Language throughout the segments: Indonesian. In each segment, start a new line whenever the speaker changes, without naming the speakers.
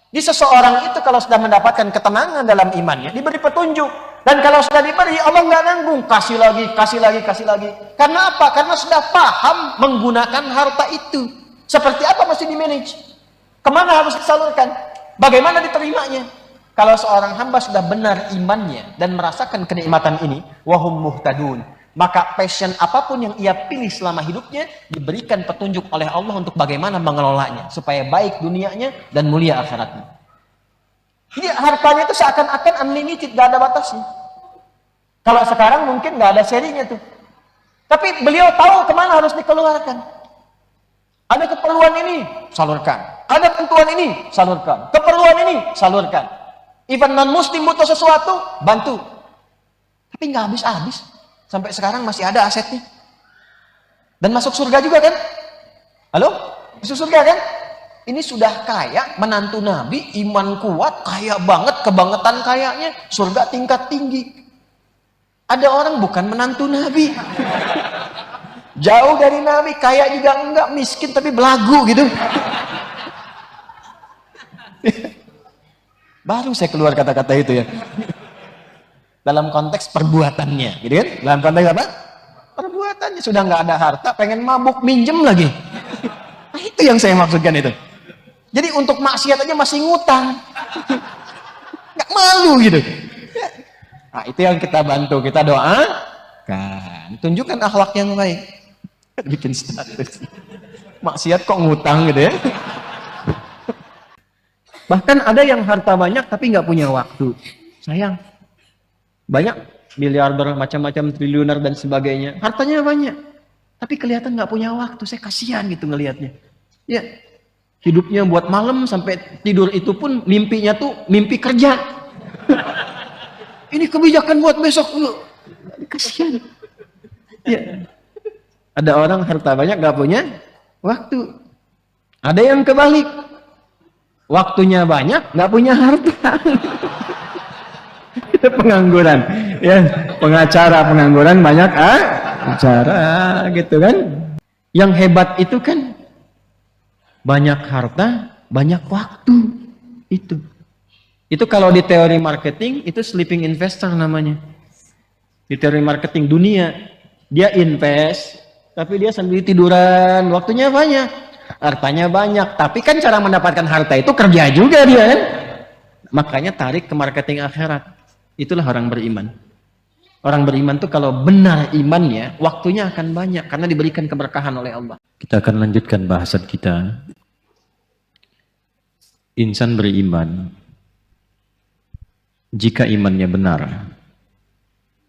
Di seseorang itu kalau sudah mendapatkan ketenangan dalam imannya, diberi petunjuk. Dan kalau sudah diberi, Allah nggak nanggung, kasih lagi, kasih lagi, kasih lagi. Karena apa? Karena sudah paham menggunakan harta itu. Seperti apa mesti di-manage? Kemana harus disalurkan? Bagaimana diterimanya? Kalau seorang hamba sudah benar imannya dan merasakan kenikmatan ini, wahum muhtadun, maka passion apapun yang ia pilih selama hidupnya diberikan petunjuk oleh Allah untuk bagaimana mengelolanya supaya baik dunianya dan mulia akhiratnya. Jadi hartanya itu seakan-akan unlimited, gak ada batasnya. Kalau sekarang mungkin gak ada serinya tuh. Tapi beliau tahu kemana harus dikeluarkan. Ada keperluan ini, salurkan. Ada kebutuhan ini, salurkan. Keperluan ini, salurkan. Even non-muslim butuh sesuatu, bantu. Tapi nggak habis-habis. Sampai sekarang masih ada asetnya. Dan masuk surga juga kan? Halo? Masuk surga kan? Ini sudah kaya, menantu Nabi, iman kuat, kaya banget, kebangetan kayanya, surga tingkat tinggi. Ada orang bukan menantu Nabi. Jauh dari Nabi, kaya juga enggak, miskin tapi belagu gitu. Baru saya keluar kata-kata itu ya. Dalam konteks perbuatannya, gitu kan? Dalam konteks apa? Perbuatannya sudah nggak ada harta, pengen mabuk, minjem lagi. Nah, itu yang saya maksudkan itu. Jadi untuk maksiat aja masih ngutang, nggak malu gitu. Nah, itu yang kita bantu, kita doakan, tunjukkan akhlak yang baik. Bikin status. Maksiat kok ngutang gitu ya. Bahkan ada yang harta banyak tapi nggak punya waktu. Sayang. Banyak miliarder, macam-macam triliuner dan sebagainya. Hartanya banyak. Tapi kelihatan nggak punya waktu. Saya kasihan gitu ngelihatnya. Ya, hidupnya buat malam sampai tidur itu pun mimpinya tuh mimpi kerja. Ini kebijakan buat besok. Kasihan. Ya. Ada orang harta banyak nggak punya waktu. Ada yang kebalik. Waktunya banyak, nggak punya harta. Itu pengangguran, ya, pengacara pengangguran banyak acara, gitu kan? Yang hebat itu kan banyak harta, banyak waktu. Itu kalau di teori marketing itu sleeping investor namanya. Di teori marketing dunia, dia invest, tapi dia sambil tiduran, waktunya banyak. Hartanya banyak, tapi kan cara mendapatkan harta itu kerja juga dia kan. Makanya tarik ke marketing akhirat. Itulah orang beriman. Orang beriman tuh kalau benar imannya, waktunya akan banyak karena diberikan keberkahan oleh Allah. Kita akan lanjutkan bahasan kita. Insan beriman jika imannya benar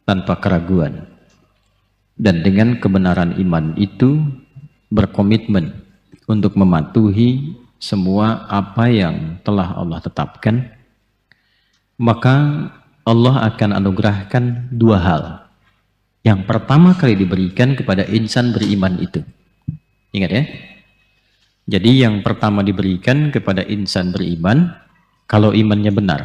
tanpa keraguan dan dengan kebenaran iman itu berkomitmen untuk mematuhi semua apa yang telah Allah tetapkan, maka Allah akan anugerahkan dua hal. Yang pertama kali diberikan kepada insan beriman itu. Ingat ya. Jadi yang pertama diberikan kepada insan beriman, kalau imannya benar.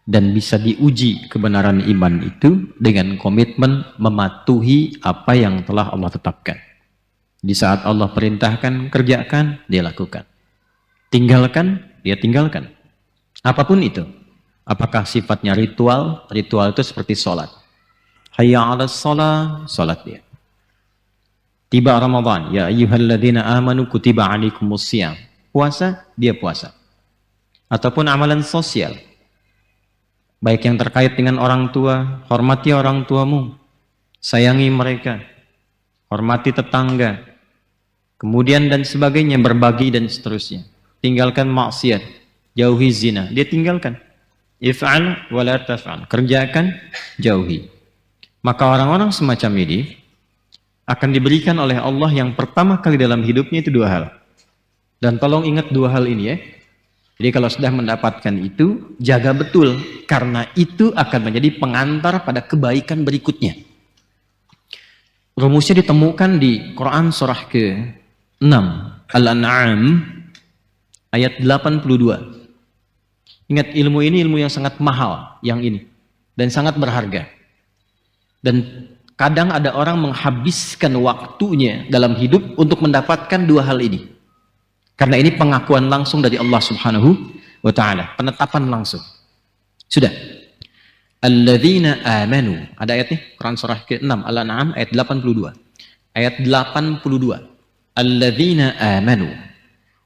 Dan bisa diuji kebenaran iman itu dengan komitmen mematuhi apa yang telah Allah tetapkan. Di saat Allah perintahkan, kerjakan, dia lakukan. Tinggalkan, dia tinggalkan. Apapun itu. Apakah sifatnya ritual? Ritual itu seperti sholat. Hayya 'alas shalah, sholat dia. Tiba Ramadan, ya ayyuhalladzina amanu kutiba 'alaikumussyam. Puasa, dia puasa. Ataupun amalan sosial. Baik yang terkait dengan orang tua, hormati orang tuamu. Sayangi mereka. Hormati tetangga. Kemudian dan sebagainya, berbagi dan seterusnya. Tinggalkan maksiat, jauhi zina, dia tinggalkan. If'al wa la taf'al, kerjakan, jauhi. Maka orang-orang semacam ini akan diberikan oleh Allah yang pertama kali dalam hidupnya itu dua hal. Dan tolong ingat dua hal ini ya. Jadi kalau sudah mendapatkan itu, jaga betul, karena itu akan menjadi pengantar pada kebaikan berikutnya. Rumusnya ditemukan di Quran surah ke-6 Al-An'am ayat 82. Ingat, ilmu ini ilmu yang sangat mahal yang ini dan sangat berharga. Dan kadang ada orang menghabiskan waktunya dalam hidup untuk mendapatkan dua hal ini. Karena ini pengakuan langsung dari Allah Subhanahu wa ta'ala. Penetapan langsung. Sudah. Alladzina amanu. Ada ayatnya, Quran surah ke-6 Al-An'am ayat 82. Ayat 82. Alladzina amanu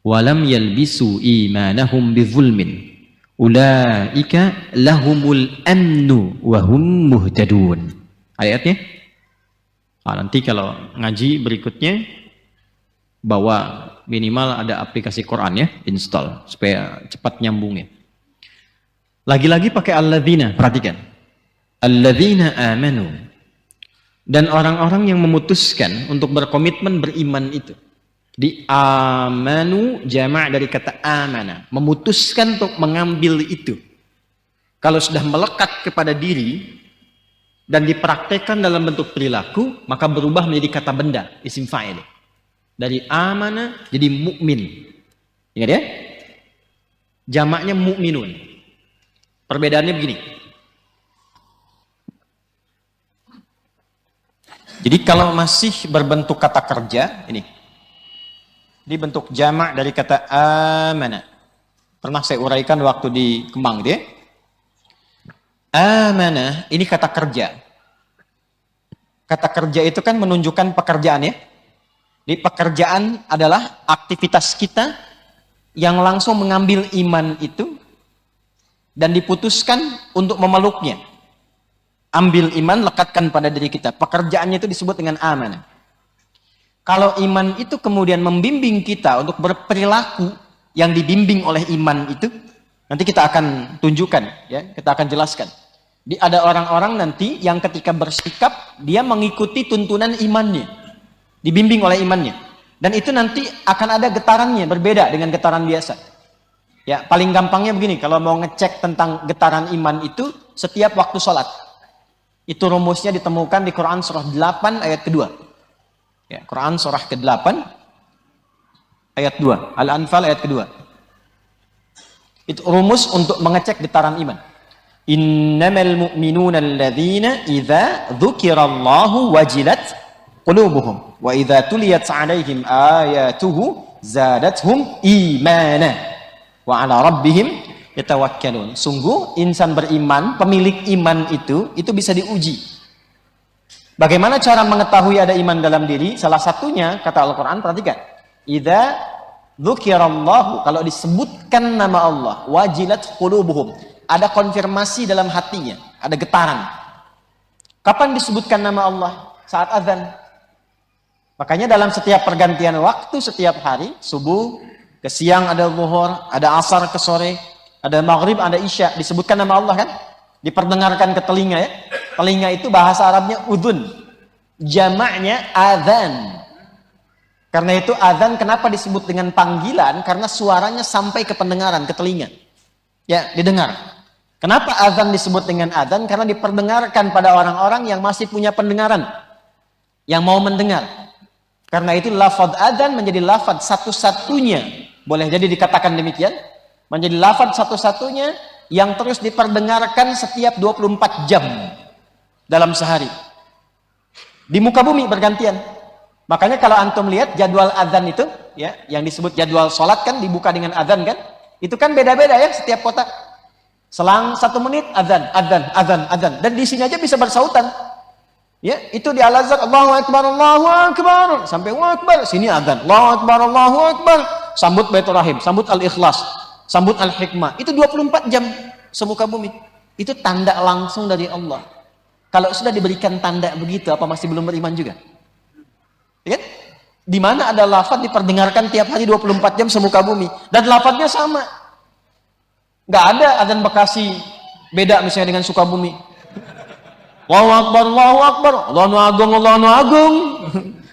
wa lam yalbisu imanahum bizulmin. Ulaika lahumul amnu wa hum muhtadun. Ayatnya. Nanti kalau ngaji berikutnya bawa minimal ada aplikasi Quran ya, install supaya cepat nyambungnya. Lagi-lagi pakai alladzina, perhatikan. Alladzina amanu. Dan orang-orang yang memutuskan untuk berkomitmen beriman itu. Di amanu jamak dari kata amana, memutuskan untuk mengambil itu. Kalau sudah melekat kepada diri dan dipraktekkan dalam bentuk perilaku, maka berubah menjadi kata benda, isim fa'il. Dari amana jadi mukmin. Ingat ya? Jamaknya mukminun. Perbedaannya begini. Jadi kalau masih berbentuk kata kerja, ini bentuk jamak dari kata amana. Pernah saya uraikan waktu di Kemang gitu ya. Amana ini kata kerja. Kata kerja itu kan menunjukkan pekerjaan ya. Di pekerjaan adalah aktivitas kita yang langsung mengambil iman itu dan diputuskan untuk memeluknya. Ambil iman, lekatkan pada diri kita. Pekerjaannya itu disebut dengan amanah. Kalau iman itu kemudian membimbing kita untuk berperilaku yang dibimbing oleh iman itu, nanti kita akan tunjukkan, ya, kita akan jelaskan. Ada orang-orang nanti yang ketika bersikap, dia mengikuti tuntunan imannya. Dibimbing oleh imannya. Dan itu nanti akan ada getarannya, berbeda dengan getaran biasa. Ya, paling gampangnya begini, kalau mau ngecek tentang getaran iman itu setiap waktu sholat. Itu rumusnya ditemukan di Quran surah 8 ayat kedua. Ya, Quran surah ke-8 ayat 2. Al-Anfal ayat kedua. Itu rumus untuk mengecek getaran iman. Innamal mu'minuna alladzina idza dzukirallahu wajilat qulubuhum wa idza tuliyat 'alaihim ayatuhu zadatuhum imana. Wa ala rabbihim yatawakkalun. Sungguh insan beriman, pemilik iman itu bisa diuji. Bagaimana cara mengetahui ada iman dalam diri? Salah satunya kata Al-Qur'an, perhatikan. Idza dzukirallahu, kalau disebutkan nama Allah, wajilat qulubuhum. Ada konfirmasi dalam hatinya, ada getaran. Kapan disebutkan nama Allah? Saat azan. Makanya dalam setiap pergantian waktu setiap hari, subuh ke siang ada zuhur, ada asar ke sore, ada maghrib, ada isya, disebutkan nama Allah kan? Diperdengarkan ke telinga ya. Telinga itu bahasa Arabnya udhun. Jamaknya adzan. Karena itu adzan kenapa disebut dengan panggilan? Karena suaranya sampai ke pendengaran, ke telinga. Ya, didengar. Kenapa adzan disebut dengan adzan? Karena diperdengarkan pada orang-orang yang masih punya pendengaran. Yang mau mendengar. Karena itu lafaz adzan menjadi lafaz satu-satunya. Boleh jadi dikatakan demikian, menjadi lafaz satu-satunya yang terus diperdengarkan setiap 24 jam dalam sehari. Di muka bumi bergantian. Makanya kalau antum lihat jadwal azan itu, ya, yang disebut jadwal sholat kan dibuka dengan azan kan, itu kan beda-beda ya setiap kota. Selang 1 menit azan, azan, azan, azan, dan di sini aja bisa bersautan. Ya, itu di Al-Azhar Allahu Akbar, Allahu Akbar, sampai Allahu Akbar, sini azan, Allahu Akbar, Allahu Akbar, sambut Baitur Rahim, sambut Al-Ikhlas, sambut Al-Hikmah. Itu 24 jam semuka bumi. Itu tanda langsung dari Allah. Kalau sudah diberikan tanda begitu, apa masih belum beriman juga? Ya kan? Di mana ada lafaz diperdengarkan tiap hari 24 jam semuka bumi, dan lafaznya sama. Nggak ada azan Bekasi beda misalnya dengan Sukabumi. Allahu Akbar, Allahu Akbar, Allahu Agung, Allahu Agung.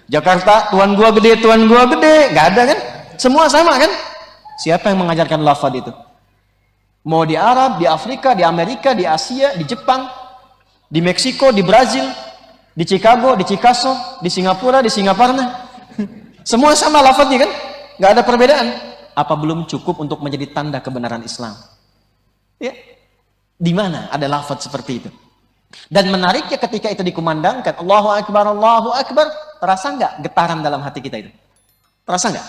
Jakarta, Tuhan gua gede, Tuhan gua gede. Nggak ada kan? Semua sama kan? Siapa yang mengajarkan lafaz itu? Mau di Arab, di Afrika, di Amerika, di Asia, di Jepang, di Meksiko, di Brazil, di Chicago, di Chicago, di Singapura, di Singaparna. Semua sama lafaznya kan? Nggak ada perbedaan. Apa belum cukup untuk menjadi tanda kebenaran Islam? Ya. Di mana ada lafaz seperti itu? Dan menariknya ketika itu dikumandangkan, Allahu Akbar, Allahu Akbar, terasa nggak getaran dalam hati kita itu? Terasa nggak?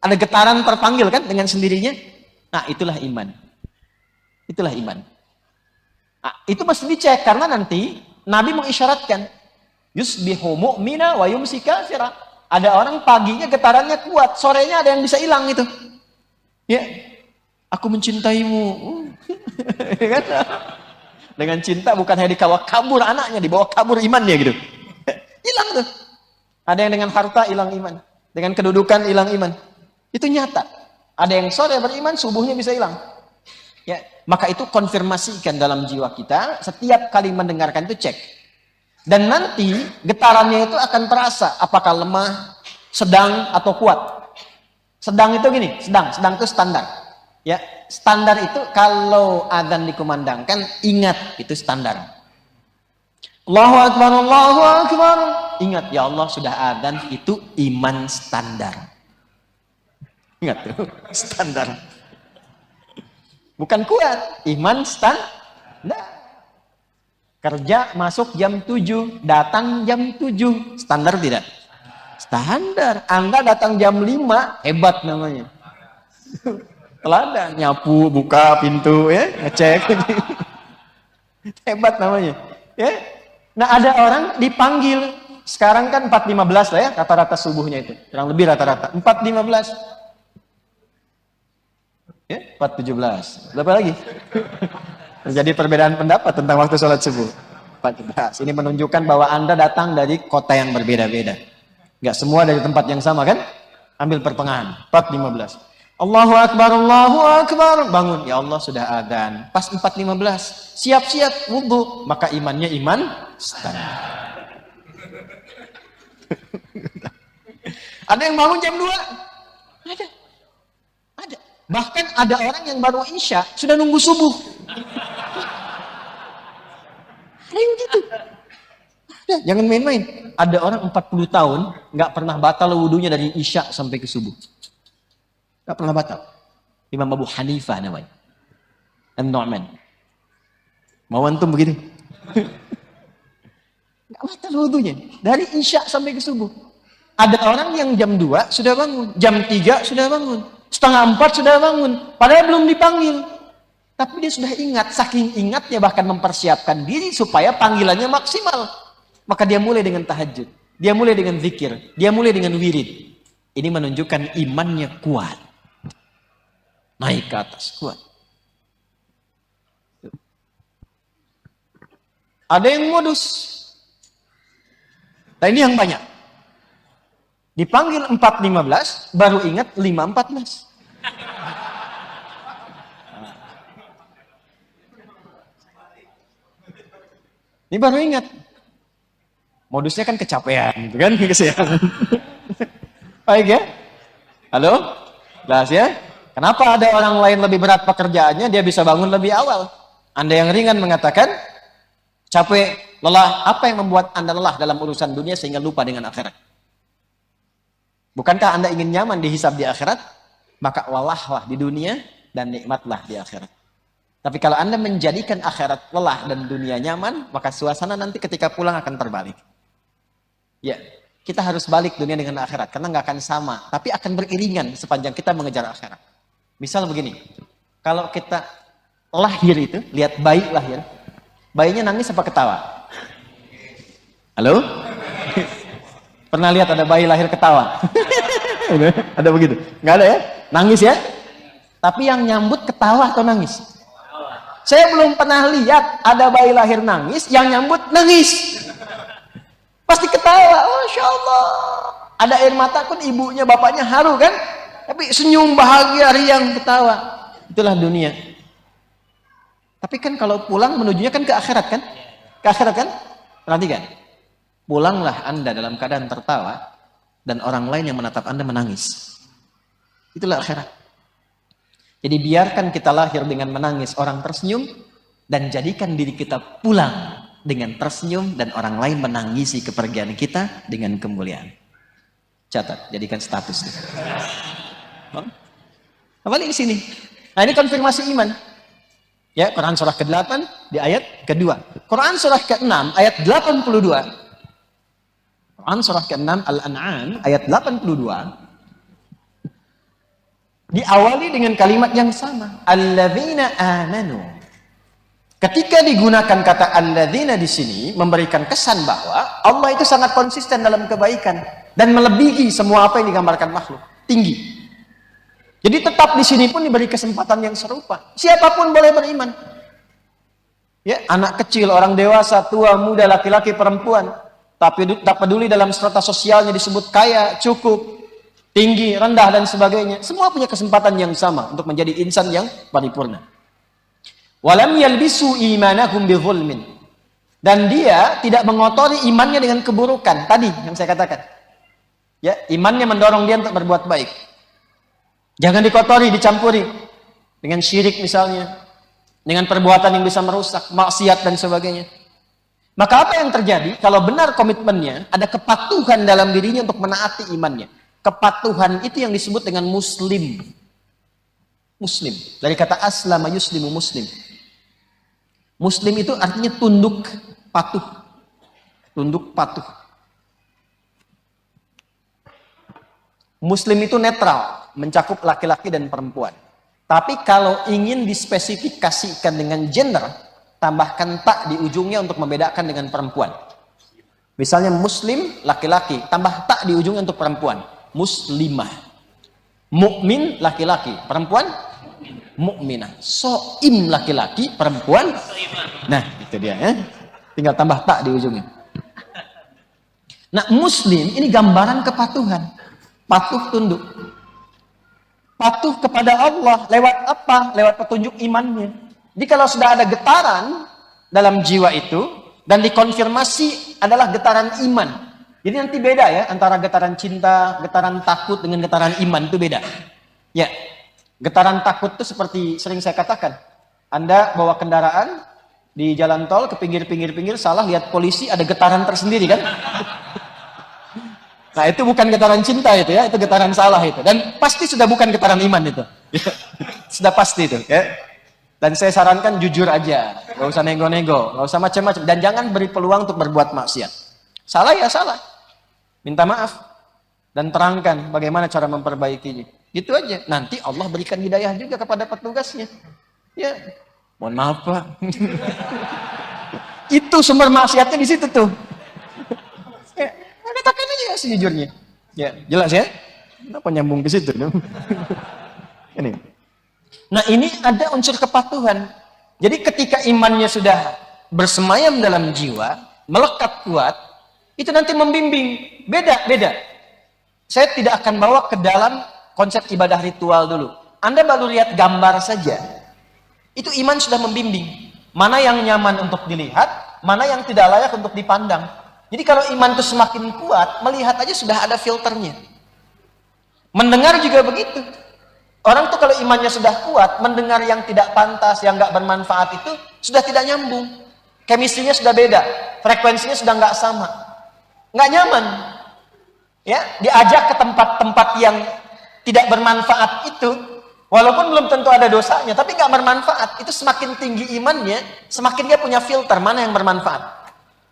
Ada getaran terpanggil kan dengan sendirinya?
Nah, itulah iman. Itulah iman. Nah, itu mesti dicek karena nanti Nabi mengisyaratkan yusbihu mu'mina wa yumsi kafira. Ada orang paginya getarannya kuat, sorenya ada yang bisa hilang itu. Ya, aku mencintaimu. Ya kan? Dengan cinta bukan hanya dibawa kabur anaknya, dibawa kabur imannya gitu. Hilang tuh. Ada yang dengan harta hilang iman, dengan kedudukan hilang iman. Itu nyata. Ada yang sore beriman, subuhnya bisa hilang. Ya, maka itu konfirmasikan dalam jiwa kita, setiap kali mendengarkan itu cek. Dan nanti getarannya itu akan terasa apakah lemah, sedang atau kuat. Sedang itu gini, sedang itu standar. Ya, standar itu kalau adzan dikumandangkan ingat itu standar. Allahu akbar, Allahu akbar. Ingat ya Allah sudah adzan itu iman standar. Ingat tuh, standar. Bukan kuat, iman standar. Kerja masuk jam 7, datang jam 7. Standar tidak? Standar. Anda datang jam 5, hebat namanya. Teladan, nyapu, buka pintu, ya, ngecek. Hebat namanya. Ya. Nah, ada orang dipanggil. Sekarang kan 4.15 lah ya, rata-rata subuhnya itu. Kurang lebih rata-rata. 4.15. Ya, 4.17. Berapa lagi? Terjadi perbedaan pendapat tentang waktu sholat subuh. 14. Ini menunjukkan bahwa Anda datang dari kota yang berbeda-beda. Nggak semua dari tempat yang sama kan? Ambil pertengahan. 4.15. Allahu akbar, Allahu akbar. Bangun. Ya Allah sudah adzan. Pas 4.15. Siap-siap wudhu. Maka imannya iman standar. Ada yang bangun jam 2? Ada. Ada. Bahkan ada orang yang baru isya sudah nunggu subuh. Ada yang gitu. Ada. Jangan main-main. Ada orang 40 tahun nggak pernah batal wudunya dari isya sampai ke subuh. Nggak pernah batal. Imam Abu Hanifah namanya. An-Nu'man. Mau antum begitu? Nggak batal wudunya. Dari isya sampai ke subuh. Ada orang yang jam 2 sudah bangun. Jam 3 sudah bangun. Setengah 4 sudah bangun. Padahal belum dipanggil. Tapi dia sudah ingat. Saking ingatnya bahkan mempersiapkan diri supaya panggilannya maksimal. Maka dia mulai dengan tahajud. Dia mulai dengan zikir. Dia mulai dengan wirid. Ini menunjukkan imannya kuat. Naik ke atas. Kuat. Ada yang modus. Nah ini yang banyak. Dipanggil 4.15, baru ingat 5.14. Ini baru ingat. Modusnya kan kecapean, gitu kan? Kesiangan. Baik ya? Halo? Jelas ya? Kenapa ada orang lain lebih berat pekerjaannya, dia bisa bangun lebih awal? Anda yang ringan mengatakan, capek, lelah. Apa yang membuat Anda lelah dalam urusan dunia sehingga lupa dengan akhirat? Bukankah Anda ingin nyaman dihisab di akhirat? Maka walahlah di dunia dan nikmatlah di akhirat. Tapi kalau Anda menjadikan akhirat lelah dan dunia nyaman, maka suasana nanti ketika pulang akan terbalik. Ya, kita harus balik dunia dengan akhirat karena nggak akan sama, tapi akan beriringan sepanjang kita mengejar akhirat. Misal begini, kalau kita lahir itu, lihat bayi lahir, bayinya nangis apa ketawa? Halo? Pernah lihat ada bayi lahir ketawa? Ada begitu? Nggak ada ya? Nangis ya? Tapi yang nyambut ketawa atau nangis? Saya belum pernah lihat ada bayi lahir nangis, yang nyambut nangis. Pasti ketawa, Masya Allah. Ada air mata pun ibunya, bapaknya haru kan? Tapi senyum bahagia, riang, ketawa. Itulah dunia. Tapi kan kalau pulang menujunya kan ke akhirat kan? Ke akhirat kan? Perhatikan. Pulanglah Anda dalam keadaan tertawa dan orang lain yang menatap Anda menangis. Itulah akhirat. Jadi biarkan kita lahir dengan menangis, orang tersenyum, dan jadikan diri kita pulang dengan tersenyum dan orang lain menangisi kepergian kita dengan kemuliaan. Catat, jadikan status. Apa di sini? Nah, ini konfirmasi iman. Ya, Quran surah ke-8 di ayat kedua. Quran surah ke-6 ayat 82. Quran surah ke-6 Al-An'am ayat 82. Diawali dengan kalimat yang sama. Alladzina amanu. Ketika digunakan kata alladzina di sini, memberikan kesan bahwa Allah itu sangat konsisten dalam kebaikan dan melebihi semua apa yang digambarkan makhluk. Tinggi. Jadi tetap di sini pun diberi kesempatan yang serupa. Siapapun boleh beriman. Ya, anak kecil, orang dewasa, tua, muda, laki-laki, perempuan. Tapi tak peduli dalam strata sosialnya disebut kaya, cukup, tinggi, rendah, dan sebagainya. Semua punya kesempatan yang sama untuk menjadi insan yang paripurna. Walam yalbisu imanahum bizulmin. Dan dia tidak mengotori imannya dengan keburukan. Tadi yang saya katakan. Ya, imannya mendorong dia untuk berbuat baik. Jangan dikotori, dicampuri dengan syirik misalnya, dengan perbuatan yang bisa merusak, maksiat dan sebagainya. Maka apa yang terjadi? Kalau benar komitmennya, ada kepatuhan dalam dirinya untuk menaati imannya. Kepatuhan itu yang disebut dengan muslim. Muslim. Dari kata aslama yuslimu muslim. Muslim itu artinya tunduk, patuh. Tunduk, patuh. Muslim itu netral, mencakup laki-laki dan perempuan. Tapi kalau ingin dispesifikasikan dengan gender, tambahkan tak di ujungnya untuk membedakan dengan perempuan. Misalnya muslim, laki-laki, tambah tak di ujungnya untuk perempuan. Muslimah. Mukmin, laki-laki. Perempuan? Mukminah. Soim, laki-laki. Perempuan? Nah, itu dia ya. Tinggal tambah tak di ujungnya. Nah, muslim ini gambaran kepatuhan. Patuh tunduk. Patuh kepada Allah. Lewat apa? Lewat petunjuk imannya. Jadi kalau sudah ada getaran dalam jiwa itu, dan dikonfirmasi adalah getaran iman. Jadi nanti beda ya, antara getaran cinta, getaran takut dengan getaran iman itu beda. Ya, getaran takut itu seperti sering saya katakan. Anda bawa kendaraan di jalan tol ke pinggir-pinggir salah, lihat polisi, ada getaran tersendiri kan? Nah itu bukan getaran cinta itu ya, itu getaran salah itu. Dan pasti sudah bukan getaran iman itu. Sudah pasti itu ya. Dan saya sarankan jujur aja, nggak usah nego-nego, nggak usah macam-macam, dan jangan beri peluang untuk berbuat maksiat. Salah ya salah, minta maaf dan terangkan bagaimana cara memperbaikinya. Gitu aja. Nanti Allah berikan hidayah juga kepada petugasnya. Ya, mohon maaf Pak. Itu sumber maksiatnya di situ tuh. Ya, katakan aja sejujurnya. Ya, jelas ya. Kenapa nyambung ke situ? Ini. Nah ini ada unsur kepatuhan. Jadi ketika imannya sudah bersemayam dalam jiwa, melekat kuat, itu nanti membimbing. Beda. Saya tidak akan bawa ke dalam konsep ibadah ritual dulu. Anda baru lihat gambar saja. Itu iman sudah membimbing. Mana yang nyaman untuk dilihat, mana yang tidak layak untuk dipandang. Jadi kalau iman itu semakin kuat, melihat aja sudah ada filternya. Mendengar juga begitu. Orang tuh kalau imannya sudah kuat, mendengar yang tidak pantas, yang nggak bermanfaat itu sudah tidak nyambung. Chemistry-nya sudah beda, frekuensinya sudah nggak sama, nggak nyaman. Ya, diajak ke tempat-tempat yang tidak bermanfaat itu, walaupun belum tentu ada dosanya, tapi nggak bermanfaat. Itu semakin tinggi imannya, semakin dia punya filter mana yang bermanfaat,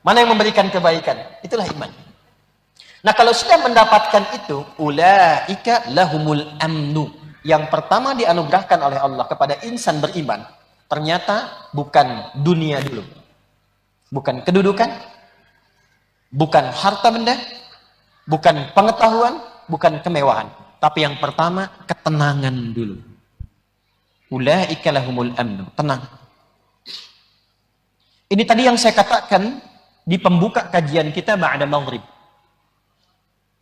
mana yang memberikan kebaikan. Itulah iman. Nah kalau sudah mendapatkan itu, ulaika lahumul amnu. Yang pertama dianugerahkan oleh Allah kepada insan beriman, ternyata bukan dunia dulu. Bukan kedudukan, bukan harta benda, bukan pengetahuan, bukan kemewahan. Tapi yang pertama, ketenangan dulu. Ulaika lahumul amnu. Tenang. Ini tadi yang saya katakan di pembuka kajian kita ba'da maghrib.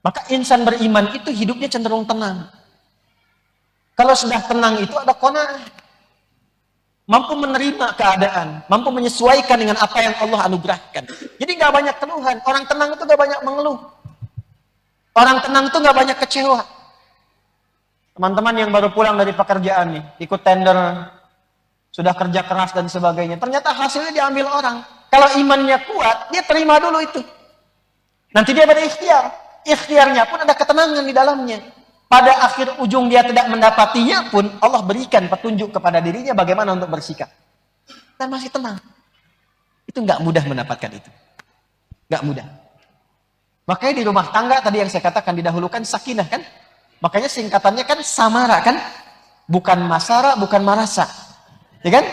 Maka insan beriman itu hidupnya cenderung tenang. Kalau sudah tenang itu ada qanaah. Mampu menerima keadaan, mampu menyesuaikan dengan apa yang Allah anugerahkan. Jadi nggak banyak keluhan. Orang tenang itu nggak banyak mengeluh. Orang tenang itu nggak banyak kecewa. Teman-teman yang baru pulang dari pekerjaan nih, ikut tender, sudah kerja keras dan sebagainya. Ternyata hasilnya diambil orang. Kalau imannya kuat, dia terima dulu itu. Nanti dia berikhtiar. Ikhtiarnya pun ada ketenangan di dalamnya. Pada akhir ujung dia tidak mendapatinya pun, Allah berikan petunjuk kepada dirinya bagaimana untuk bersikap. Dan masih tenang. Itu nggak mudah mendapatkan itu. Nggak mudah. Makanya di rumah tangga tadi yang saya katakan didahulukan sakinah kan. Makanya singkatannya kan samara kan. Bukan masara, bukan marasa. Ya kan?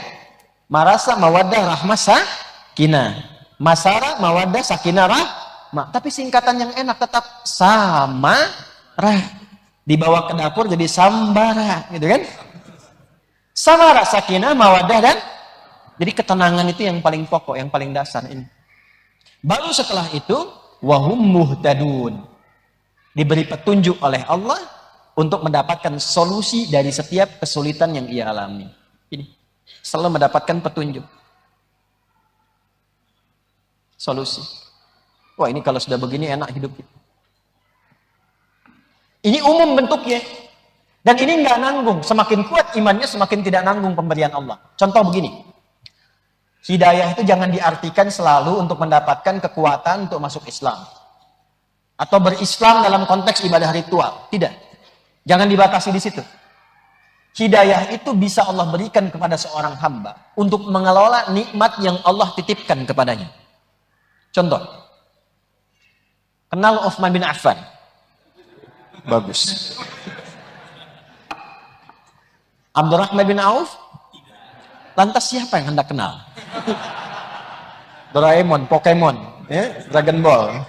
Marasa, mawaddah, rahmah, sakinah. Masara, mawaddah, sakinah, rahmah. Tapi singkatan yang enak tetap sama rah. Dibawa ke dapur jadi sambara, gitu kan? Samara, sakinah, mawaddah, dan jadi ketenangan itu yang paling pokok, yang paling dasar ini. Baru setelah itu wahum muhtadun. Diberi petunjuk oleh Allah untuk mendapatkan solusi dari setiap kesulitan yang ia alami. Ini selalu mendapatkan petunjuk. Solusi. Wah, ini kalau sudah begini enak hidup kita. Ini umum bentuknya. Dan ini nggak nanggung. Semakin kuat imannya, semakin tidak nanggung pemberian Allah. Contoh begini. Hidayah itu jangan diartikan selalu untuk mendapatkan kekuatan untuk masuk Islam. Atau berislam dalam konteks ibadah ritual. Tidak. Jangan dibatasi di situ. Hidayah itu bisa Allah berikan kepada seorang hamba untuk mengelola nikmat yang Allah titipkan kepadanya. Contoh. Kenal Utsman bin Affan? Bagus. Abdurrahman bin Auf? Lantas siapa yang Anda kenal? Doraemon, Pokemon, Dragon Ball.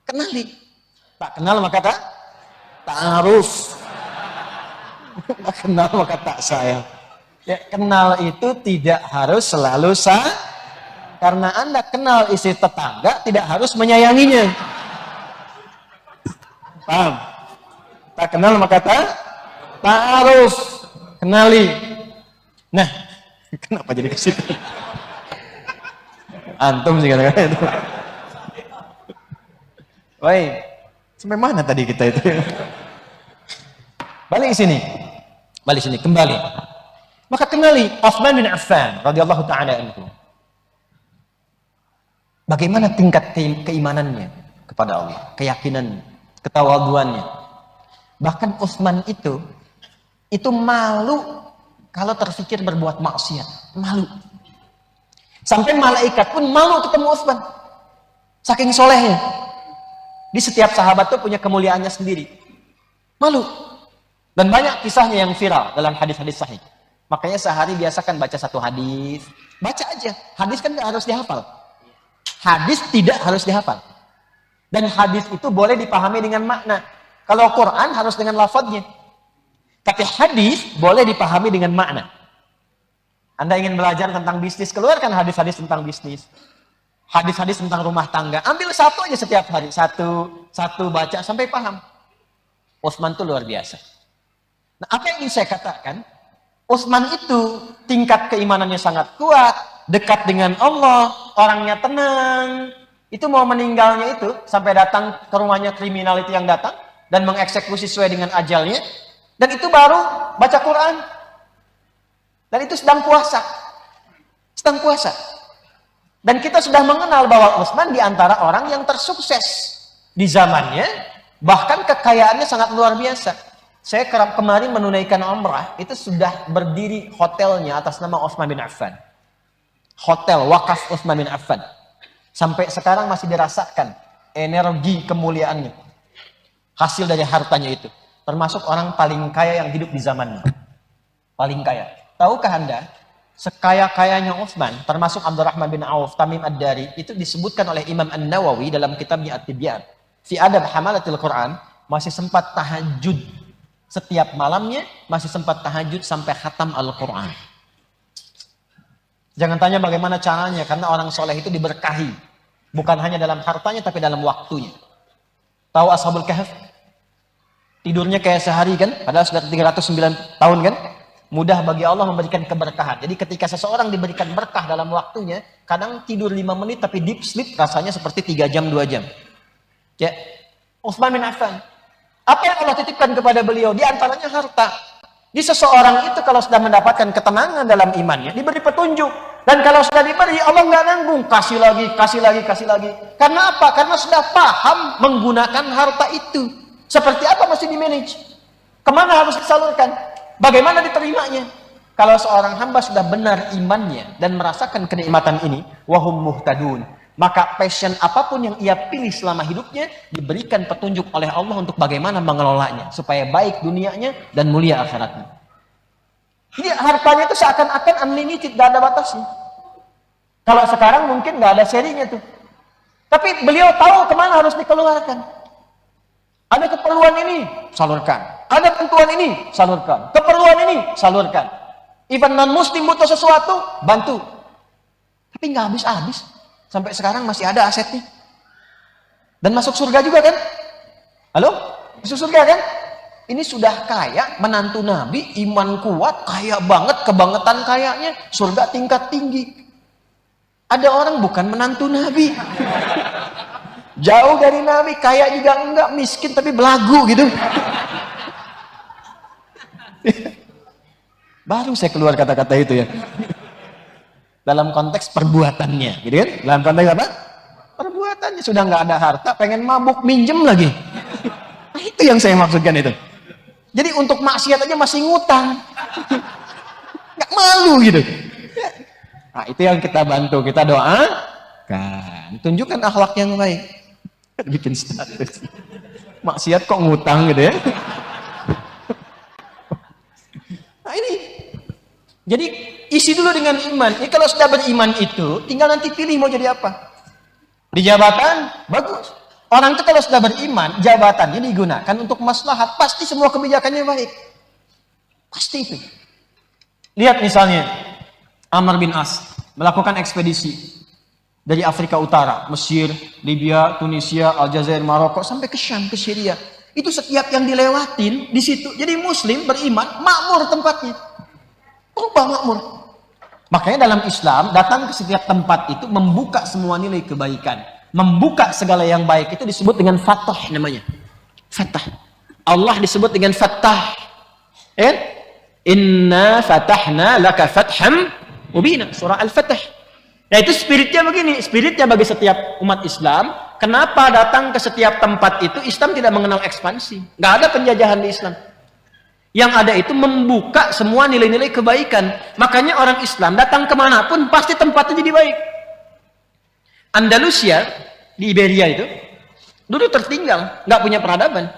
Kenali. Tak kenal maka tak ta'aruf. Tak kenal maka tak sayang. Ya, kenal itu tidak harus selalu karena Anda kenal isi tetangga tidak harus menyayanginya. Paham? Tak kenal maka ta'aruf. Kenali. Nah, kenapa jadi ke situ? Antum sih kadang-kadang itu. Woi, sampai mana tadi kita itu? Balik sini. Balik sini, kembali. Maka kenali Utsman bin Affan radhiyallahu taala anhu. Bagaimana tingkat keimanannya kepada Allah, keyakinannya, ketawaduannya. Bahkan Utsman itu malu kalau terfikir berbuat maksiat, malu. Sampai malaikat pun malu ketemu Utsman. Saking solehnya. Di setiap sahabat itu punya kemuliaannya sendiri. Malu. Dan banyak kisahnya yang viral dalam hadis-hadis sahih. Makanya sehari biasakan baca satu hadis. Baca aja. Hadis kan nggak harus dihafal. Hadis tidak harus dihafal. Dan hadis itu boleh dipahami dengan makna. Kalau Quran harus dengan lafadznya. Tapi hadis boleh dipahami dengan makna. Anda ingin belajar tentang bisnis, keluarkan hadis-hadis tentang bisnis. Hadis-hadis tentang rumah tangga. Ambil satu aja setiap hari. Satu baca sampai paham. Utsman itu luar biasa. Nah, apa yang ingin saya katakan? Utsman itu tingkat keimanannya sangat kuat. Dekat dengan Allah. Orangnya tenang. Itu mau meninggalnya itu. Sampai datang ke rumahnya kriminal itu yang datang. Dan mengeksekusi sesuai dengan ajalnya. Dan itu baru baca Quran. Dan itu sedang puasa. Sedang puasa. Dan kita sudah mengenal bahwa Utsman di antara orang yang tersukses di zamannya, bahkan kekayaannya sangat luar biasa. Saya kemarin menunaikan umrah, itu sudah berdiri hotelnya atas nama Utsman bin Affan. Hotel wakaf Utsman bin Affan. Sampai sekarang masih dirasakan energi kemuliaannya. Hasil dari hartanya itu. Termasuk orang paling kaya yang hidup di zamannya. Paling kaya. Tahukah Anda? Sekaya-kayanya Utsman, termasuk Abdurrahman bin Auf, Tamim Ad-Dari, itu disebutkan oleh Imam An-Nawawi dalam kitabnya At-Tibyan. Fi Adab Hamalatil Quran, masih sempat tahajud. Setiap malamnya masih sempat tahajud sampai khatam Al-Quran. Jangan tanya bagaimana caranya, karena orang soleh itu diberkahi. Bukan hanya dalam hartanya, tapi dalam waktunya. Tahu Ashabul Kahf? Tidurnya kayak sehari kan? Padahal sudah 309 tahun kan? Mudah bagi Allah memberikan keberkahan. Jadi ketika seseorang diberikan berkah dalam waktunya, kadang tidur 5 menit tapi deep sleep rasanya seperti 3 jam, 2 jam. Ya, Utsman bin Affan. Apa yang Allah titipkan kepada beliau? Di antaranya harta. Di seseorang itu kalau sudah mendapatkan ketenangan dalam imannya, diberi petunjuk. Dan kalau sudah diberi, Allah nggak nanggung. Kasih lagi, kasih lagi, kasih lagi. Karena apa? Karena sudah paham menggunakan harta itu. Seperti apa mesti di-manage? Kemana harus disalurkan? Bagaimana diterimanya? Kalau seorang hamba sudah benar imannya dan merasakan kenikmatan ini, wahum muhtadun. Maka passion apapun yang ia pilih selama hidupnya diberikan petunjuk oleh Allah untuk bagaimana mengelolanya supaya baik dunianya dan mulia akhiratnya. Jadi hartanya itu seakan-akan unlimited, gak ada batasnya. Kalau sekarang mungkin gak ada serinya tuh. Tapi beliau tahu kemana harus dikeluarkan. Ada keperluan ini, salurkan. Ada bantuan ini, salurkan. Keperluan ini, salurkan. Even non-muslim butuh sesuatu, bantu. Tapi nggak habis-habis. Sampai sekarang masih ada asetnya. Dan masuk surga juga kan? Halo? Masuk surga kan? Ini sudah kaya, menantu Nabi, iman kuat, kaya banget, kebangetan kayanya, surga tingkat tinggi. Ada orang bukan menantu Nabi. Jauh dari Nabi, kaya juga enggak, miskin tapi belagu gitu. Baru saya keluar kata-kata itu ya. Dalam konteks perbuatannya, gitu kan? Dalam konteks apa? Perbuatannya. Sudah nggak ada harta, pengen mabuk, minjem lagi. Nah, itu yang saya maksudkan itu. Jadi untuk maksiat aja masih ngutang. Nggak malu gitu. Nah, itu yang kita bantu, kita doakan. Tunjukkan akhlak yang baik. Bikin status. Maksiat kok ngutang gitu ya. Nah ini. Jadi isi dulu dengan iman. Ini kalau sudah beriman itu, tinggal nanti pilih mau jadi apa. Di jabatan, bagus. Orang itu kalau sudah beriman, jabatannya digunakan untuk maslahat. Pasti semua kebijakannya baik. Pasti itu. Lihat misalnya, Amr bin As melakukan ekspedisi dari Afrika Utara, Mesir, Libya, Tunisia, Aljazair, Maroko, sampai ke Syam, ke Syria. Itu setiap yang dilewatin di situ. Jadi Muslim beriman, makmur tempatnya. Berubah makmur. Makanya dalam Islam, datang ke setiap tempat itu membuka semua nilai kebaikan. Membuka segala yang baik itu disebut dengan Fathah namanya. Fathah. Allah disebut dengan Fathah. Inna fatahna laka fatham mubina. Surah Al-Fatah. Nah itu spiritnya begini. Spiritnya bagi setiap umat Islam. Kenapa datang ke setiap tempat itu Islam tidak mengenal ekspansi. Nggak ada penjajahan di Islam. Yang ada itu membuka semua nilai-nilai kebaikan. Makanya orang Islam datang kemanapun pasti tempatnya jadi baik. Andalusia di Iberia itu dulu tertinggal, nggak punya peradaban.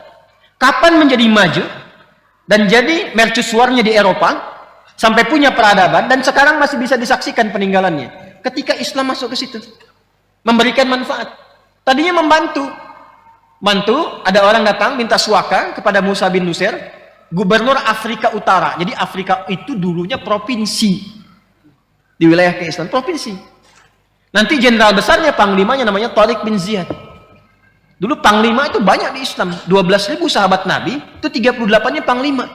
Kapan menjadi maju dan jadi mercusuarnya di Eropa sampai punya peradaban dan sekarang masih bisa disaksikan peninggalannya. Ketika Islam masuk ke situ, memberikan manfaat. Tadinya membantu, ada orang datang minta suaka kepada Musa bin Nusair, gubernur Afrika Utara. Jadi Afrika itu dulunya provinsi di wilayah keislaman, provinsi. Nanti jenderal besarnya, panglimanya namanya Tariq bin Ziyad. Dulu panglima itu banyak di Islam. 12.000 sahabat Nabi, itu 38-nya panglima.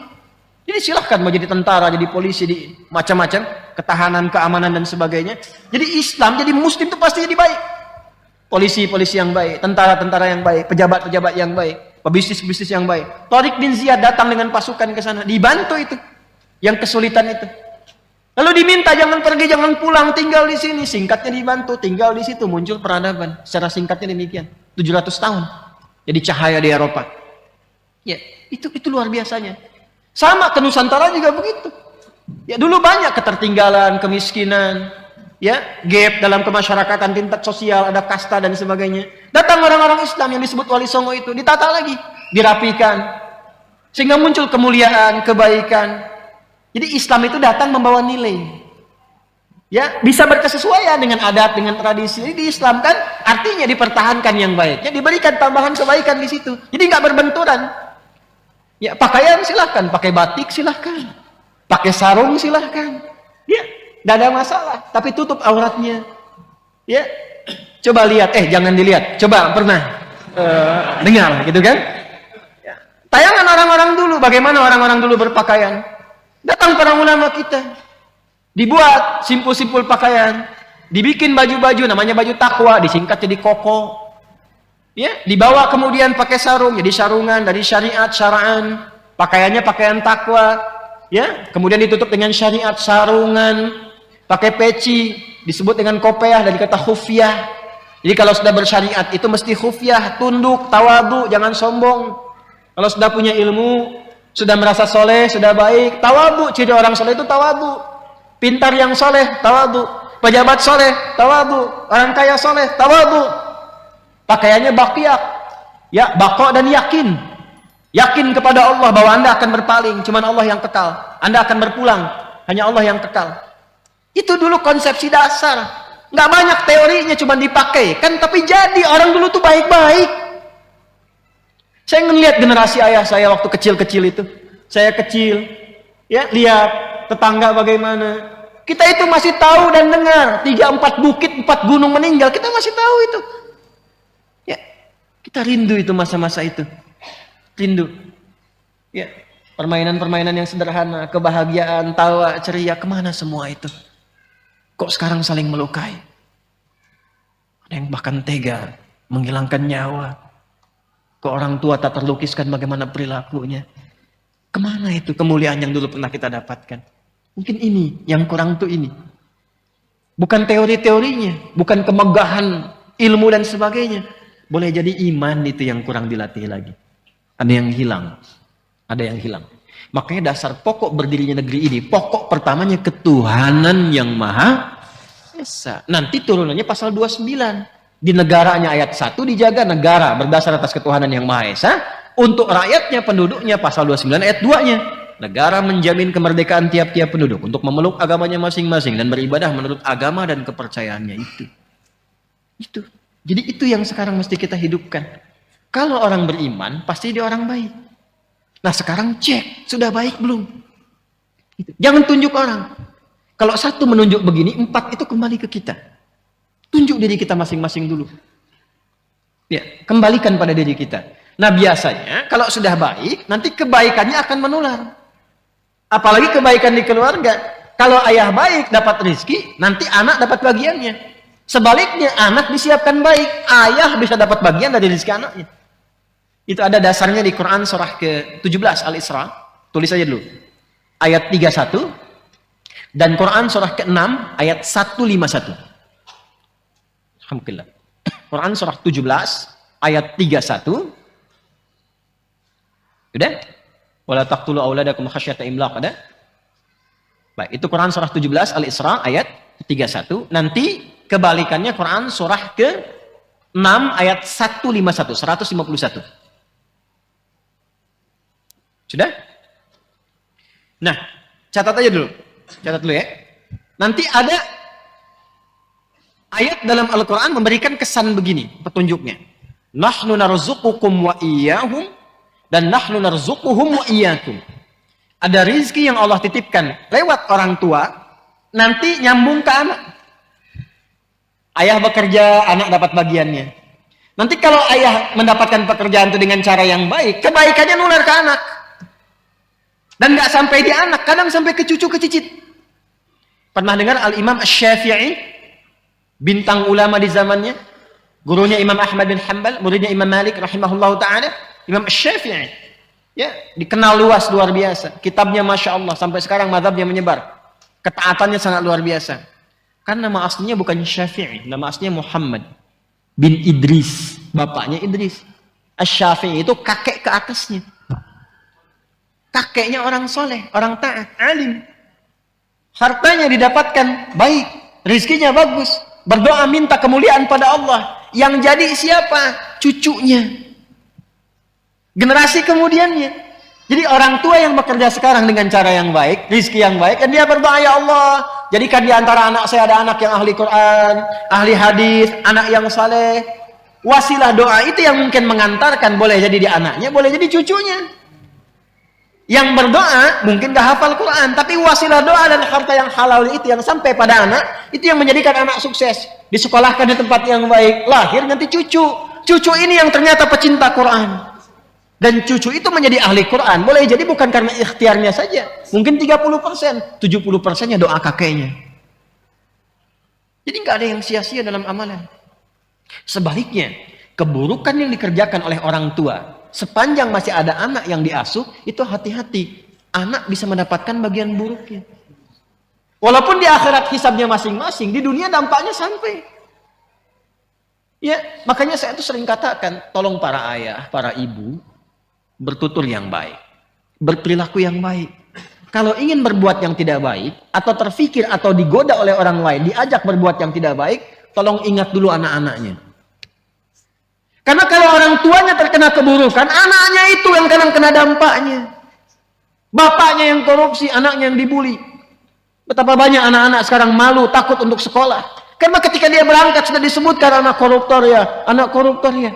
Jadi silahkan mau jadi tentara, jadi polisi, di macam-macam, ketahanan, keamanan dan sebagainya. Jadi Islam, jadi Muslim itu pasti jadi baik. Polisi-polisi yang baik, tentara-tentara yang baik, pejabat-pejabat yang baik, pebisnis-bisnis yang baik. Tariq bin Ziyad datang dengan pasukan ke sana, dibantu itu, yang kesulitan itu. Lalu diminta jangan pergi, jangan pulang, tinggal di sini. Singkatnya dibantu, tinggal di situ, muncul peradaban. Secara singkatnya demikian. 700 tahun. Jadi cahaya di Eropa. Ya, itu luar biasanya. Sama ke Nusantara juga begitu. Ya, dulu banyak ketertinggalan, kemiskinan, ya, gap dalam kemasyarakatan, tingkat sosial, ada kasta dan sebagainya. Datang orang-orang Islam yang disebut Wali Songo itu, ditata lagi, dirapikan. Sehingga muncul kemuliaan, kebaikan. Jadi Islam itu datang membawa nilai. Ya, bisa berkesesuaian dengan adat, dengan tradisi. Jadi diislamkan artinya dipertahankan yang baiknya, diberikan tambahan kebaikan di situ. Jadi nggak berbenturan. Ya, pakaian silahkan, pakai batik silahkan, pakai sarung silahkan. Ya, nggak ada masalah. Tapi tutup auratnya. Ya, coba lihat. Jangan dilihat. Coba pernah dengar, gitu kan? Ya. Tayangan orang-orang dulu, bagaimana orang-orang dulu berpakaian. Datang para ulama kita, dibuat simpul-simpul pakaian, dibikin baju-baju, namanya baju takwa, disingkat jadi koko. Ya, dibawa kemudian pakai sarung, jadi sarungan dari syariat, syara'an. Pakaiannya pakaian takwa. Ya, kemudian ditutup dengan syariat, sarungan, pakai peci, disebut dengan kopiah dari kata khufyah. Jadi kalau sudah bersyariat itu mesti khufyah, tunduk, tawadu, jangan sombong. Kalau sudah punya ilmu, sudah merasa soleh, sudah baik, tawadu. Ciri orang soleh itu tawadu. Pintar yang soleh, tawadu. Pejabat soleh, tawadu. Orang kaya soleh, tawadu. Pakaiannya bakiak. Ya, bako dan yakin. Yakin kepada Allah bahwa Anda akan berpaling. Cuman Allah yang kekal. Anda akan berpulang. Hanya Allah yang kekal. Itu dulu konsepsi dasar. Nggak banyak teorinya, cuma dipakai. Kan tapi jadi orang dulu tuh baik-baik. Saya ngelihat generasi ayah saya waktu kecil-kecil itu. Saya kecil. Ya, lihat tetangga bagaimana. Kita itu masih tahu dan dengar. 3-4 bukit, 4 gunung meninggal. Kita masih tahu itu. Ya, kita rindu itu masa-masa itu. Rindu. Ya, permainan-permainan yang sederhana, kebahagiaan, tawa, ceria, kemana semua itu? Kok sekarang saling melukai? Ada yang bahkan tega menghilangkan nyawa. Kok orang tua tak terlukiskan bagaimana perilakunya? Kemana itu kemuliaan yang dulu pernah kita dapatkan? Mungkin ini yang kurang tuh ini. Bukan teori-teorinya, bukan kemegahan ilmu dan sebagainya. Boleh jadi iman itu yang kurang dilatih lagi. Ada yang hilang. Ada yang hilang. Makanya dasar pokok berdirinya negeri ini, pokok pertamanya ketuhanan yang Maha Esa. Nanti turunannya pasal 29. Di negaranya ayat 1 dijaga negara berdasar atas ketuhanan yang Maha Esa. Untuk rakyatnya, penduduknya pasal 29 ayat 2-nya. Negara menjamin kemerdekaan tiap-tiap penduduk untuk memeluk agamanya masing-masing dan beribadah menurut agama dan kepercayaannya itu. Itu. Jadi itu yang sekarang mesti kita hidupkan. Kalau orang beriman, pasti dia orang baik. Nah sekarang cek, sudah baik belum? Jangan tunjuk orang. Kalau satu menunjuk begini, 4 itu kembali ke kita. Tunjuk diri kita masing-masing dulu. Ya, kembalikan pada diri kita. Nah biasanya kalau sudah baik, nanti kebaikannya akan menular. Apalagi kebaikan di keluarga. Kalau ayah baik dapat rezeki, nanti anak dapat bagiannya. Sebaliknya anak disiapkan baik, ayah bisa dapat bagian dari rezeki anaknya. Itu ada dasarnya di Quran surah ke-17 Al-Isra. Tulis aja dulu. Ayat 31. Dan Quran surah ke-6 ayat 151. Alhamdulillah. Quran surah 17 ayat 31. Udah? Wala taqtulu auladakum khasyata imlaq, ada? Baik, itu Quran surah 17 Al-Isra ayat 31. Nanti kebalikannya Quran surah ke-6 ayat 151, 151. Sudah? Nah, catat aja dulu. Catat dulu ya. Nanti ada ayat dalam Al-Quran memberikan kesan begini, petunjuknya. Nahnu narzuqukum wa iyyahum dan nahnu narzuquhum wa iyyakum. Ada rizki yang Allah titipkan lewat orang tua, nanti nyambung ke anak. Ayah bekerja, anak dapat bagiannya. Nanti kalau ayah mendapatkan pekerjaan itu dengan cara yang baik, kebaikannya nular ke anak. Dan nggak sampai di anak, kadang sampai ke cucu, ke cicit. Pernah dengar Al-Imam Asy-Syafi'i, bintang ulama di zamannya, gurunya Imam Ahmad bin Hanbal, muridnya Imam Malik rahimahullahu ta'ala, Imam Asy-Syafi'i, ya, dikenal luas luar biasa. Kitabnya Masya Allah, sampai sekarang mazhabnya menyebar. Ketaatannya sangat luar biasa. Kan nama aslinya bukan Syafi'i, nama aslinya Muhammad bin Idris, bapaknya Idris. Asy-Syafi'i itu kakek ke atasnya. Kakeknya orang soleh, orang taat, alim. Hartanya didapatkan baik, rizkinya bagus. Berdoa minta kemuliaan pada Allah. Yang jadi siapa? Cucunya. Generasi kemudiannya. Jadi orang tua yang bekerja sekarang dengan cara yang baik, rizki yang baik, dan dia berdoa, ya Allah, jadikan di antara anak saya ada anak yang ahli Quran, ahli hadis, anak yang saleh. Wasilah doa itu yang mungkin mengantarkan, boleh jadi di anaknya, boleh jadi cucunya. Yang berdoa mungkin gak hafal Quran, tapi wasilah doa dan harta yang halal itu yang sampai pada anak, itu yang menjadikan anak sukses. Disekolahkan di tempat yang baik, lahir nanti cucu. Cucu ini yang ternyata pecinta Quran. Dan cucu itu menjadi ahli Quran. Boleh jadi bukan karena ikhtiarnya saja. Mungkin 30%, 70%-nya doa kakeknya. Jadi nggak ada yang sia-sia dalam amalan. Sebaliknya, keburukan yang dikerjakan oleh orang tua, sepanjang masih ada anak yang diasuh, itu hati-hati. Anak bisa mendapatkan bagian buruknya. Walaupun di akhirat hisabnya masing-masing, di dunia dampaknya sampai. Ya, makanya saya tuh sering katakan, tolong para ayah, para ibu, bertutur yang baik, berperilaku yang baik. Kalau ingin berbuat yang tidak baik, atau terfikir atau digoda oleh orang lain, diajak berbuat yang tidak baik, tolong ingat dulu anak-anaknya. Karena kalau orang tuanya terkena keburukan, anaknya itu yang kadang kena dampaknya. Bapaknya yang korupsi, anaknya yang dibully. Betapa banyak anak-anak sekarang malu, takut untuk sekolah. Karena ketika dia berangkat sudah disebutkan anak koruptor ya, anak koruptor ya.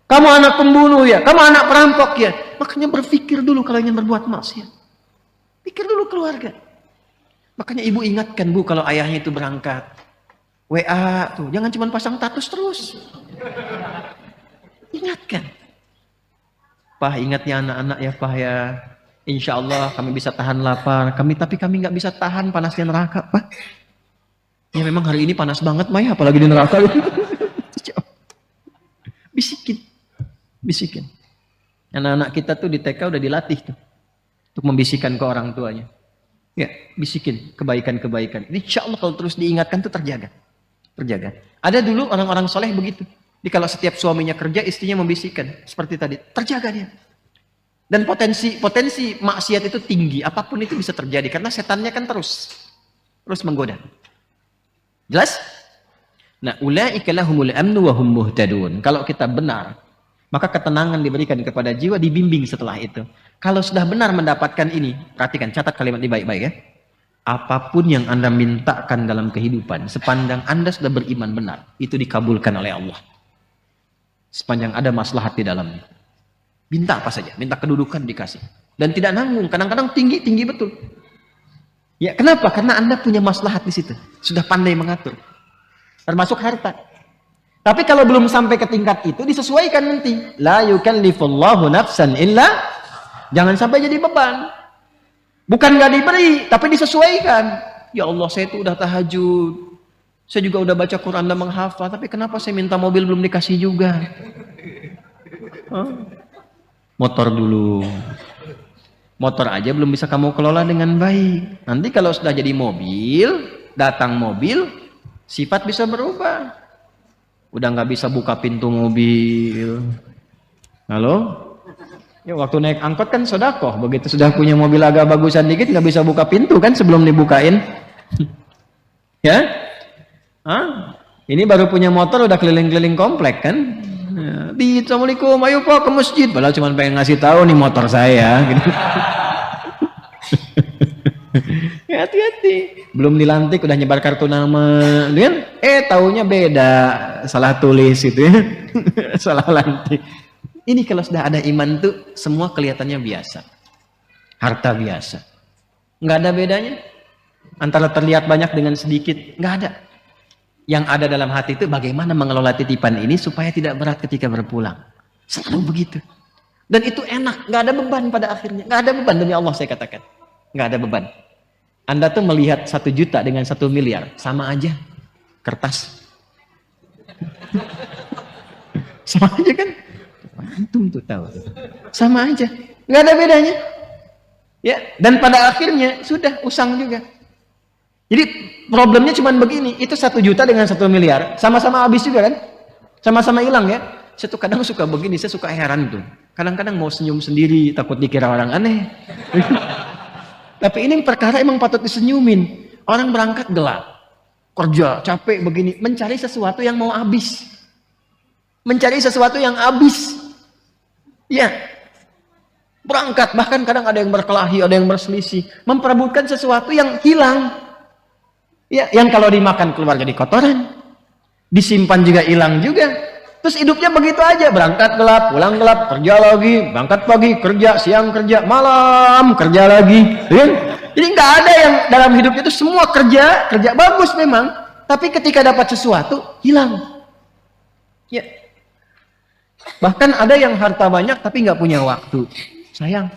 Kamu anak pembunuh ya, kamu anak perampok ya. Makanya berpikir dulu kalau ingin berbuat maksiat. Pikir dulu keluarga. Makanya ibu ingatkan bu kalau ayahnya itu berangkat. WA tuh, jangan cuma pasang status terus. Ingatkan. Pak, ingat ya anak-anak ya Pak ya. Insya Allah kami bisa tahan lapar. Tapi kami nggak bisa tahan panasnya neraka Pak. Ya memang hari ini panas banget Maya, apalagi di neraka. Bisikin. Bisikin. Anak-anak kita tuh di TK udah dilatih tuh. Untuk membisikkan ke orang tuanya. Ya, bisikin kebaikan-kebaikan. Insya Allah kalau terus diingatkan tuh terjaga. Terjaga. Ada dulu orang-orang soleh begitu. Jadi kalau setiap suaminya kerja, istrinya membisikkan. Seperti tadi. Terjaga dia. Dan potensi maksiat itu tinggi. Apapun itu bisa terjadi. Karena setannya kan terus menggoda. Jelas? Nah, ulaika lahumul amnu wa hum muhtadun. Kalau kita benar, maka ketenangan diberikan kepada jiwa, dibimbing setelah itu. Kalau sudah benar mendapatkan ini, perhatikan, catat kalimat ini baik-baik ya. Apapun yang Anda mintakan dalam kehidupan, sepanjang Anda sudah beriman benar, itu dikabulkan oleh Allah. Sepanjang ada maslahat di dalamnya. Minta apa saja, minta kedudukan dikasih. Dan tidak nanggung, kadang-kadang tinggi betul. Ya, kenapa? Karena Anda punya maslahat di situ. Sudah pandai mengatur. Termasuk harta. Tapi kalau belum sampai ke tingkat itu, disesuaikan nanti. La yukallifullahu nafsan illa. Jangan sampai jadi beban. Bukan gak diberi, tapi disesuaikan. Ya Allah, saya itu udah tahajud. Saya juga udah baca Quran dan menghafal. Tapi kenapa saya minta mobil belum dikasih juga? Motor dulu. Motor aja belum bisa kamu kelola dengan baik. Nanti kalau sudah jadi mobil, datang mobil, sifat bisa berubah. Udah nggak bisa buka pintu mobil. Halo? Ya, waktu naik angkot kan sodakoh. Begitu sudah punya mobil agak bagusan dikit, nggak bisa buka pintu kan sebelum dibukain. Ya? Ini baru punya motor udah keliling-keliling komplek kan? Ya, Assalamualaikum, ayo Pak ke masjid. Padahal cuma pengen ngasih tahu nih motor saya. Gitu. Ya, hati-hati. Belum dilantik udah nyebar kartu nama. Kan? Taunya beda. Salah tulis itu ya. Salah lantik. Ini kalau sudah ada iman tuh semua kelihatannya biasa. Harta biasa. Nggak ada bedanya. Antara terlihat banyak dengan sedikit. Nggak ada. Yang ada dalam hati itu bagaimana mengelola titipan ini supaya tidak berat ketika berpulang. Selalu begitu. Dan itu enak. Nggak ada beban pada akhirnya. Nggak ada beban demi Allah saya katakan. Nggak ada beban. Anda tuh melihat 1 juta dengan 1 miliar. Sama aja. Kertas. Sama aja kan? Antum tuh tahu. Sama aja. Nggak ada bedanya. Ya, dan pada akhirnya sudah usang juga. Jadi problemnya cuma begini, itu 1 juta dengan 1 miliar, sama-sama habis juga kan? Sama-sama hilang ya. Saya tuh kadang suka begini, saya suka heran tuh. Kadang-kadang mau senyum sendiri, takut dikira orang aneh. Tapi ini perkara emang patut disenyumin. Orang berangkat gelap, kerja, capek begini, mencari sesuatu yang mau habis. Mencari sesuatu yang habis. Ya, berangkat, bahkan kadang ada yang berkelahi, ada yang berselisih, memperebutkan sesuatu yang hilang. Ya, yang kalau dimakan keluar jadi kotoran, disimpan juga hilang juga. Terus hidupnya begitu aja, berangkat gelap, pulang gelap, kerja lagi, berangkat pagi, kerja, siang kerja, malam kerja lagi. Ya? Jadi nggak ada yang dalam hidupnya itu semua kerja bagus memang, tapi ketika dapat sesuatu hilang. Ya. Bahkan ada yang harta banyak tapi nggak punya waktu. Sayang.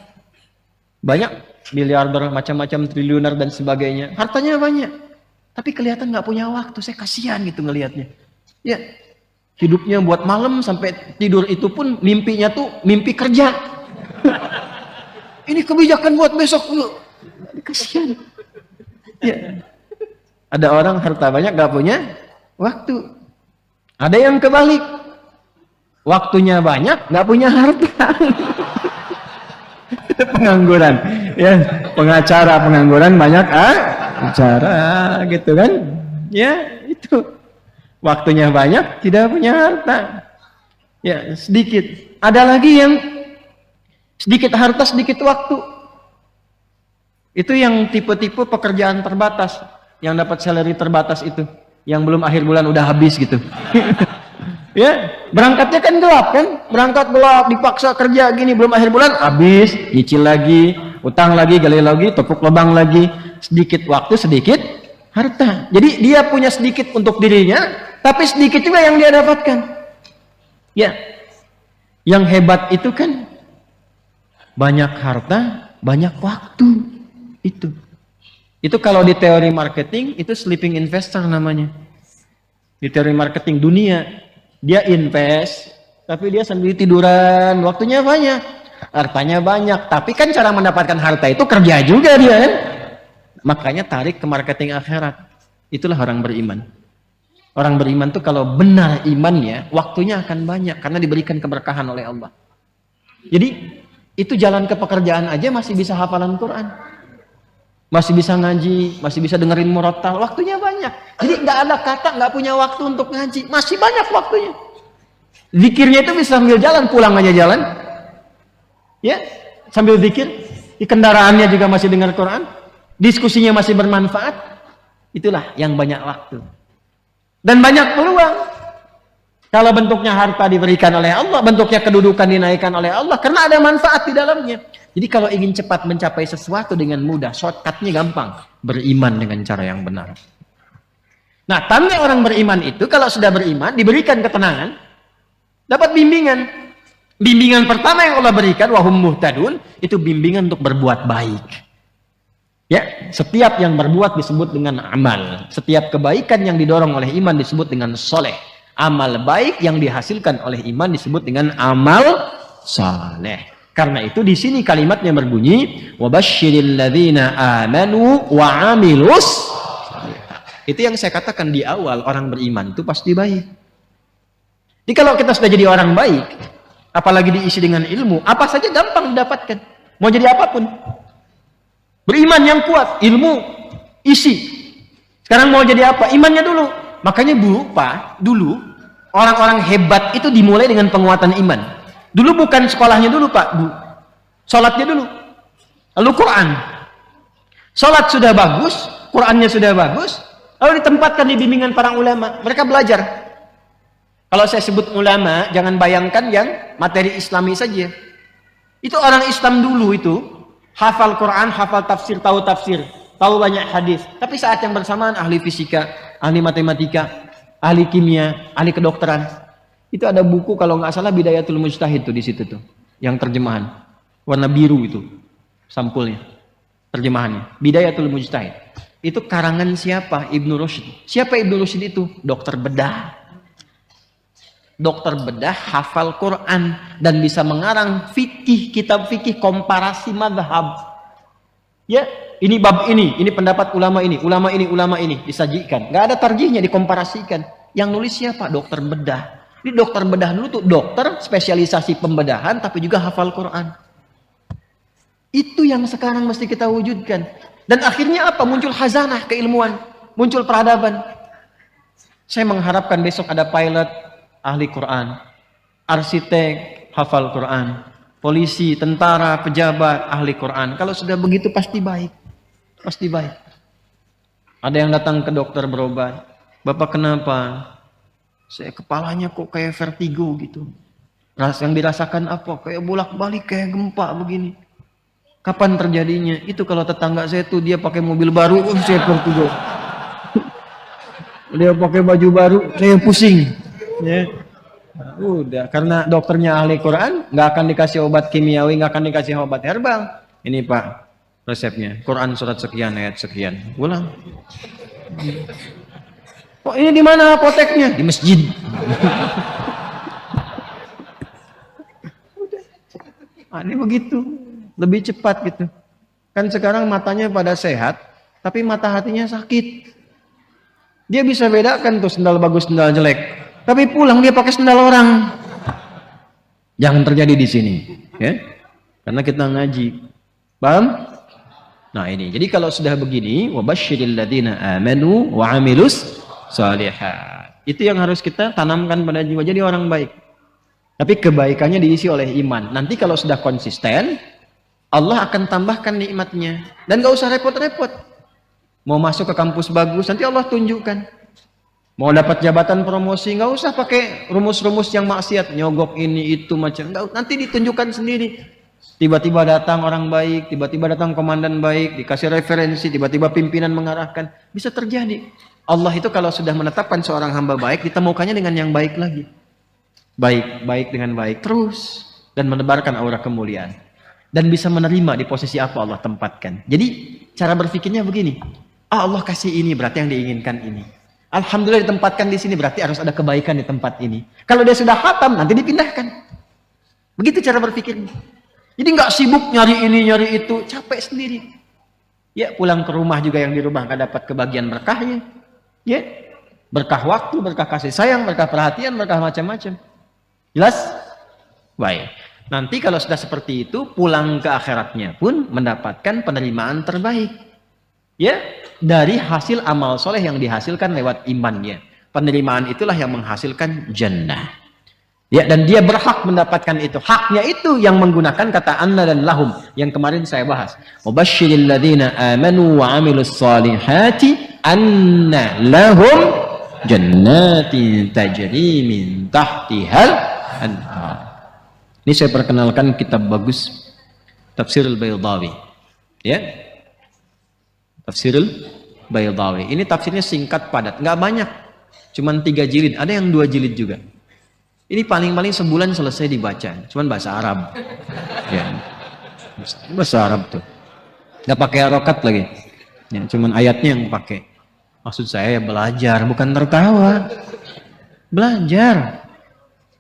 Banyak miliarder, macam-macam triliuner dan sebagainya. Hartanya banyak. Tapi kelihatan nggak punya waktu. Saya kasihan gitu ngelihatnya. Ya, hidupnya buat malam sampai tidur itu pun mimpinya tuh mimpi kerja. Ini kebijakan buat besok dulu. Kasihan. Ya. Ada orang harta banyak nggak punya waktu. Ada yang kebalik. Waktunya banyak nggak punya harta.
Pengangguran. Ya, pengacara pengangguran banyak acara gitu kan. Ya, itu. Waktunya banyak, tidak punya harta. Ya, sedikit. Ada lagi yang sedikit harta, sedikit waktu. Itu yang tipe-tipe pekerjaan terbatas, yang dapat salary terbatas itu, yang belum akhir bulan udah habis gitu. Ya, berangkatnya kan gelap kan, berangkat gelap, dipaksa kerja gini, belum akhir bulan habis, nyicil lagi, utang lagi, gali lagi, tepuk lubang lagi, sedikit waktu, sedikit harta. Jadi dia punya sedikit untuk dirinya, tapi sedikit juga yang dia dapatkan. Ya, yang hebat itu kan banyak harta, banyak waktu. Itu kalau di teori marketing itu sleeping investor namanya. Di teori marketing dunia, dia invest tapi dia sambil tiduran, waktunya banyak, hartanya banyak, tapi kan cara mendapatkan harta itu kerja juga dia kan. Makanya tarik ke marketing akhirat. Itulah orang beriman. Orang beriman tuh kalau benar imannya, waktunya akan banyak karena diberikan keberkahan oleh Allah. Jadi itu jalan ke pekerjaan aja masih bisa hafalan Quran. Masih bisa ngaji, masih bisa dengerin murattal, waktunya banyak. Jadi nggak ada kata nggak punya waktu untuk ngaji, masih banyak waktunya. Zikirnya itu bisa sambil jalan, pulang aja jalan. Ya, sambil zikir. Di kendaraannya juga masih dengar Quran. Diskusinya masih bermanfaat. Itulah yang banyak waktu. Dan banyak peluang. Kalau bentuknya harta diberikan oleh Allah, bentuknya kedudukan dinaikkan oleh Allah, karena ada manfaat di dalamnya. Jadi kalau ingin cepat mencapai sesuatu dengan mudah, shortcutnya gampang. Beriman dengan cara yang benar. Nah, tanda orang beriman itu, kalau sudah beriman, diberikan ketenangan, dapat bimbingan. Bimbingan pertama yang Allah berikan, wahum muhtadun, itu bimbingan untuk berbuat baik. Ya, setiap yang berbuat disebut dengan amal. Setiap kebaikan yang didorong oleh iman disebut dengan soleh. Amal baik yang dihasilkan oleh iman disebut dengan amal saleh. Karena itu di sini kalimatnya berbunyi wabasyiril ladzina amanu wa amilus. Itu yang saya katakan di awal, orang beriman itu pasti baik. Jadi kalau kita sudah jadi orang baik, apalagi diisi dengan ilmu, apa saja gampang didapatkan. Mau jadi apapun. Beriman yang kuat, ilmu isi. Sekarang mau jadi apa? Imannya dulu. Makanya dulu orang-orang hebat itu dimulai dengan penguatan iman. Dulu bukan sekolahnya dulu Pak, Bu. Sholatnya dulu. Lalu Quran. Sholat sudah bagus, Qurannya sudah bagus, lalu ditempatkan di bimbingan para ulama. Mereka belajar. Kalau saya sebut ulama, jangan bayangkan yang materi Islami saja. Itu orang Islam dulu itu, hafal Quran, hafal tafsir, tahu banyak hadis. Tapi saat yang bersamaan ahli fisika, ahli matematika, ahli kimia, ahli kedokteran. Itu ada buku kalau nggak salah Bidayatul Mujtahid tuh di situ tuh, yang terjemahan warna biru itu sampulnya, terjemahannya Bidayatul Mujtahid. Itu karangan siapa? Ibnu Rushd. Siapa Ibnu Rushd itu? Dokter bedah. Dokter bedah hafal Quran dan bisa mengarang fikih, kitab fikih komparasi madhab. Ya, ini bab ini pendapat ulama ini, ulama ini disajikan. Nggak ada tarjihnya, dikomparasikan. Yang nulis siapa? Dokter bedah. Ini dokter bedah dulu tuh, dokter spesialisasi pembedahan tapi juga hafal Quran. Itu yang sekarang mesti kita wujudkan. Dan akhirnya apa? Muncul khazanah keilmuan, muncul peradaban. Saya mengharapkan besok ada pilot ahli Quran, arsitek hafal Quran, polisi, tentara, pejabat ahli Quran. Kalau sudah begitu pasti baik. Pasti baik. Ada yang datang ke dokter berobat. Bapak kenapa? Saya kepalanya kok kayak vertigo gitu. Yang dirasakan apa? Kayak bolak-balik, kayak gempa begini. Kapan terjadinya? Itu kalau tetangga saya tuh dia pakai mobil baru, saya vertigo. Dia pakai baju baru, saya pusing. Ya. Nah, udah, karena dokternya ahli Quran, nggak akan dikasih obat kimiawi, nggak akan dikasih obat herbal. Ini Pak, resepnya. Quran surat sekian, ayat sekian. Ulang. Oh, ini di mana apoteknya? Di masjid. Ini begitu, lebih cepat gitu. Kan sekarang matanya pada sehat, tapi mata hatinya sakit. Dia bisa bedakan tuh sendal bagus, sendal jelek. Tapi pulang dia pakai sendal orang. Jangan terjadi di sini. Ya? Karena kita ngaji. Paham? Nah ini, jadi kalau sudah begini, wabasyiril ladzina amanu wa amilus shalihat. Itu yang harus kita tanamkan pada jiwa, jadi orang baik. Tapi kebaikannya diisi oleh iman. Nanti kalau sudah konsisten, Allah akan tambahkan nikmatnya. Dan gak usah repot-repot. Mau masuk ke kampus bagus, nanti Allah tunjukkan. Mau dapat jabatan promosi, gak usah pakai rumus-rumus yang maksiat, nyogok ini itu macam. Nanti ditunjukkan sendiri. Tiba-tiba datang orang baik, tiba-tiba datang komandan baik, dikasih referensi, tiba-tiba pimpinan mengarahkan. Bisa terjadi. Allah itu kalau sudah menetapkan seorang hamba baik, ditemukannya dengan yang baik lagi. Baik, baik dengan baik terus. Dan menebarkan aura kemuliaan. Dan bisa menerima di posisi apa Allah tempatkan. Jadi cara berpikirnya begini. Allah kasih ini berarti yang diinginkan ini. Alhamdulillah ditempatkan di sini berarti harus ada kebaikan di tempat ini. Kalau dia sudah khatam nanti dipindahkan. Begitu cara berpikirnya. Jadi nggak sibuk nyari ini, nyari itu, capek sendiri. Ya, pulang ke rumah juga yang di rumah nggak dapat kebagian berkahnya. Ya, berkah waktu, berkah kasih sayang, berkah perhatian, berkah macam-macam. Jelas? Baik. Nanti kalau sudah seperti itu, pulang ke akhiratnya pun mendapatkan penerimaan terbaik. Ya, dari hasil amal soleh yang dihasilkan lewat imannya. Penerimaan itulah yang menghasilkan jannah. Ya, dan dia berhak mendapatkan itu. Haknya itu yang menggunakan kata anna dan lahum yang kemarin saya bahas. Wabasyiril ladzina amanu wa amilus salihati anna lahum jannatin tajri min tahtihal anhar. Ini saya perkenalkan kitab bagus, Tafsirul Baydawi. Ya. Tafsirul Baydawi. Ini tafsirnya singkat padat, nggak banyak. Cuman 3 jilid, ada yang 2 jilid juga. Ini paling-paling sebulan selesai dibaca, cuman bahasa Arab. Ya. Bahasa Arab tuh. Nggak pakai harokat lagi. Ya, cuman ayatnya yang pakai. Maksud saya ya belajar, bukan tertawa. Belajar.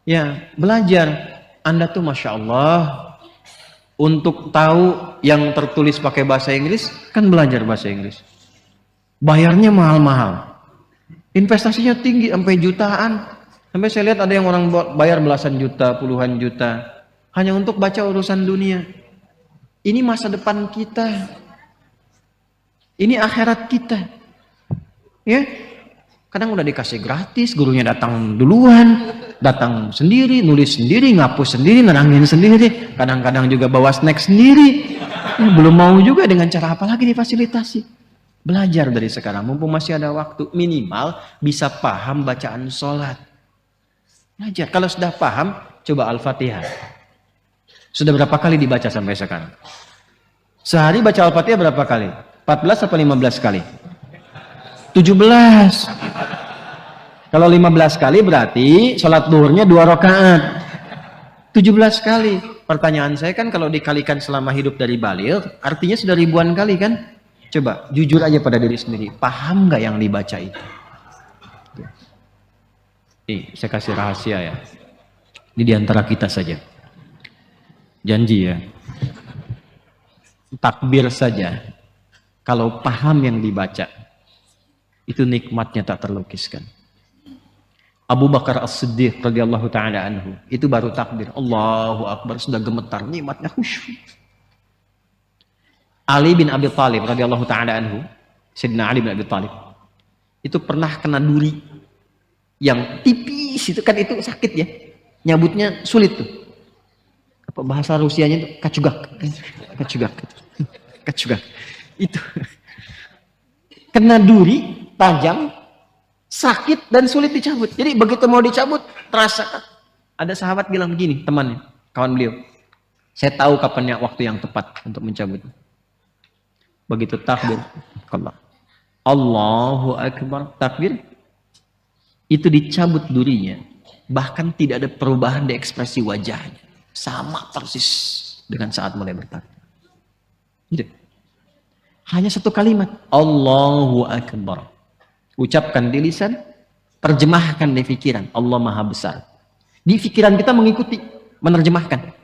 Ya, belajar. Anda tuh Masya Allah, untuk tahu yang tertulis pakai bahasa Inggris, kan belajar bahasa Inggris. Bayarnya mahal-mahal. Investasinya tinggi, sampai jutaan. Sampai saya lihat ada yang orang bayar belasan juta, puluhan juta. Hanya untuk baca urusan dunia. Ini masa depan kita. Ini akhirat kita. Ya, kadang udah dikasih gratis, gurunya datang duluan, datang sendiri, nulis sendiri, ngapus sendiri, nerangin sendiri, kadang-kadang juga bawa snack sendiri. Belum mau juga dengan cara apa lagi difasilitasi. Belajar dari sekarang, mumpung masih ada waktu, minimal bisa paham bacaan sholat. Belajar, kalau sudah paham, coba Al-Fatihah. Sudah berapa kali dibaca sampai sekarang? Sehari baca Al-Fatihah berapa kali? 14 atau 15 kali? 17. Kalau 15 kali berarti sholat duhurnya 2 rakaat. 17 kali. Pertanyaan saya kan kalau dikalikan selama hidup dari baligh, artinya sudah ribuan kali kan? Coba jujur aja pada diri sendiri. Paham nggak yang dibaca itu? Nih, saya kasih rahasia ya. Ini diantara kita saja. Janji ya. Takbir saja. Kalau paham yang dibaca, itu nikmatnya tak terlukiskan. Abu Bakar As-Siddiq radhiyallahu taala anhu, itu baru takbir Allahu Akbar sudah gemetar, nikmatnya khusyuk. Ali bin Abi Thalib radhiyallahu taala anhu, Sayyidina Ali bin Abi Thalib, itu pernah kena duri yang tipis itu kan, itu sakit ya, nyabutnya sulit tuh. Apa bahasa Rusianya itu kacugak, kacugak. Itu kena duri tajam, sakit dan sulit dicabut. Jadi begitu mau dicabut terasa. Ada sahabat bilang begini, temannya, kawan beliau, saya tahu kapannya waktu yang tepat untuk mencabut. Begitu takbir, Allahu Akbar, takbir, itu dicabut durinya, bahkan tidak ada perubahan di ekspresi wajahnya, sama persis dengan saat mulai bertakbir. Gitu. Hanya satu kalimat, Allahu Akbar. Ucapkan di lisan, terjemahkan di pikiran, Allah Maha Besar. Di pikiran kita mengikuti, menerjemahkan.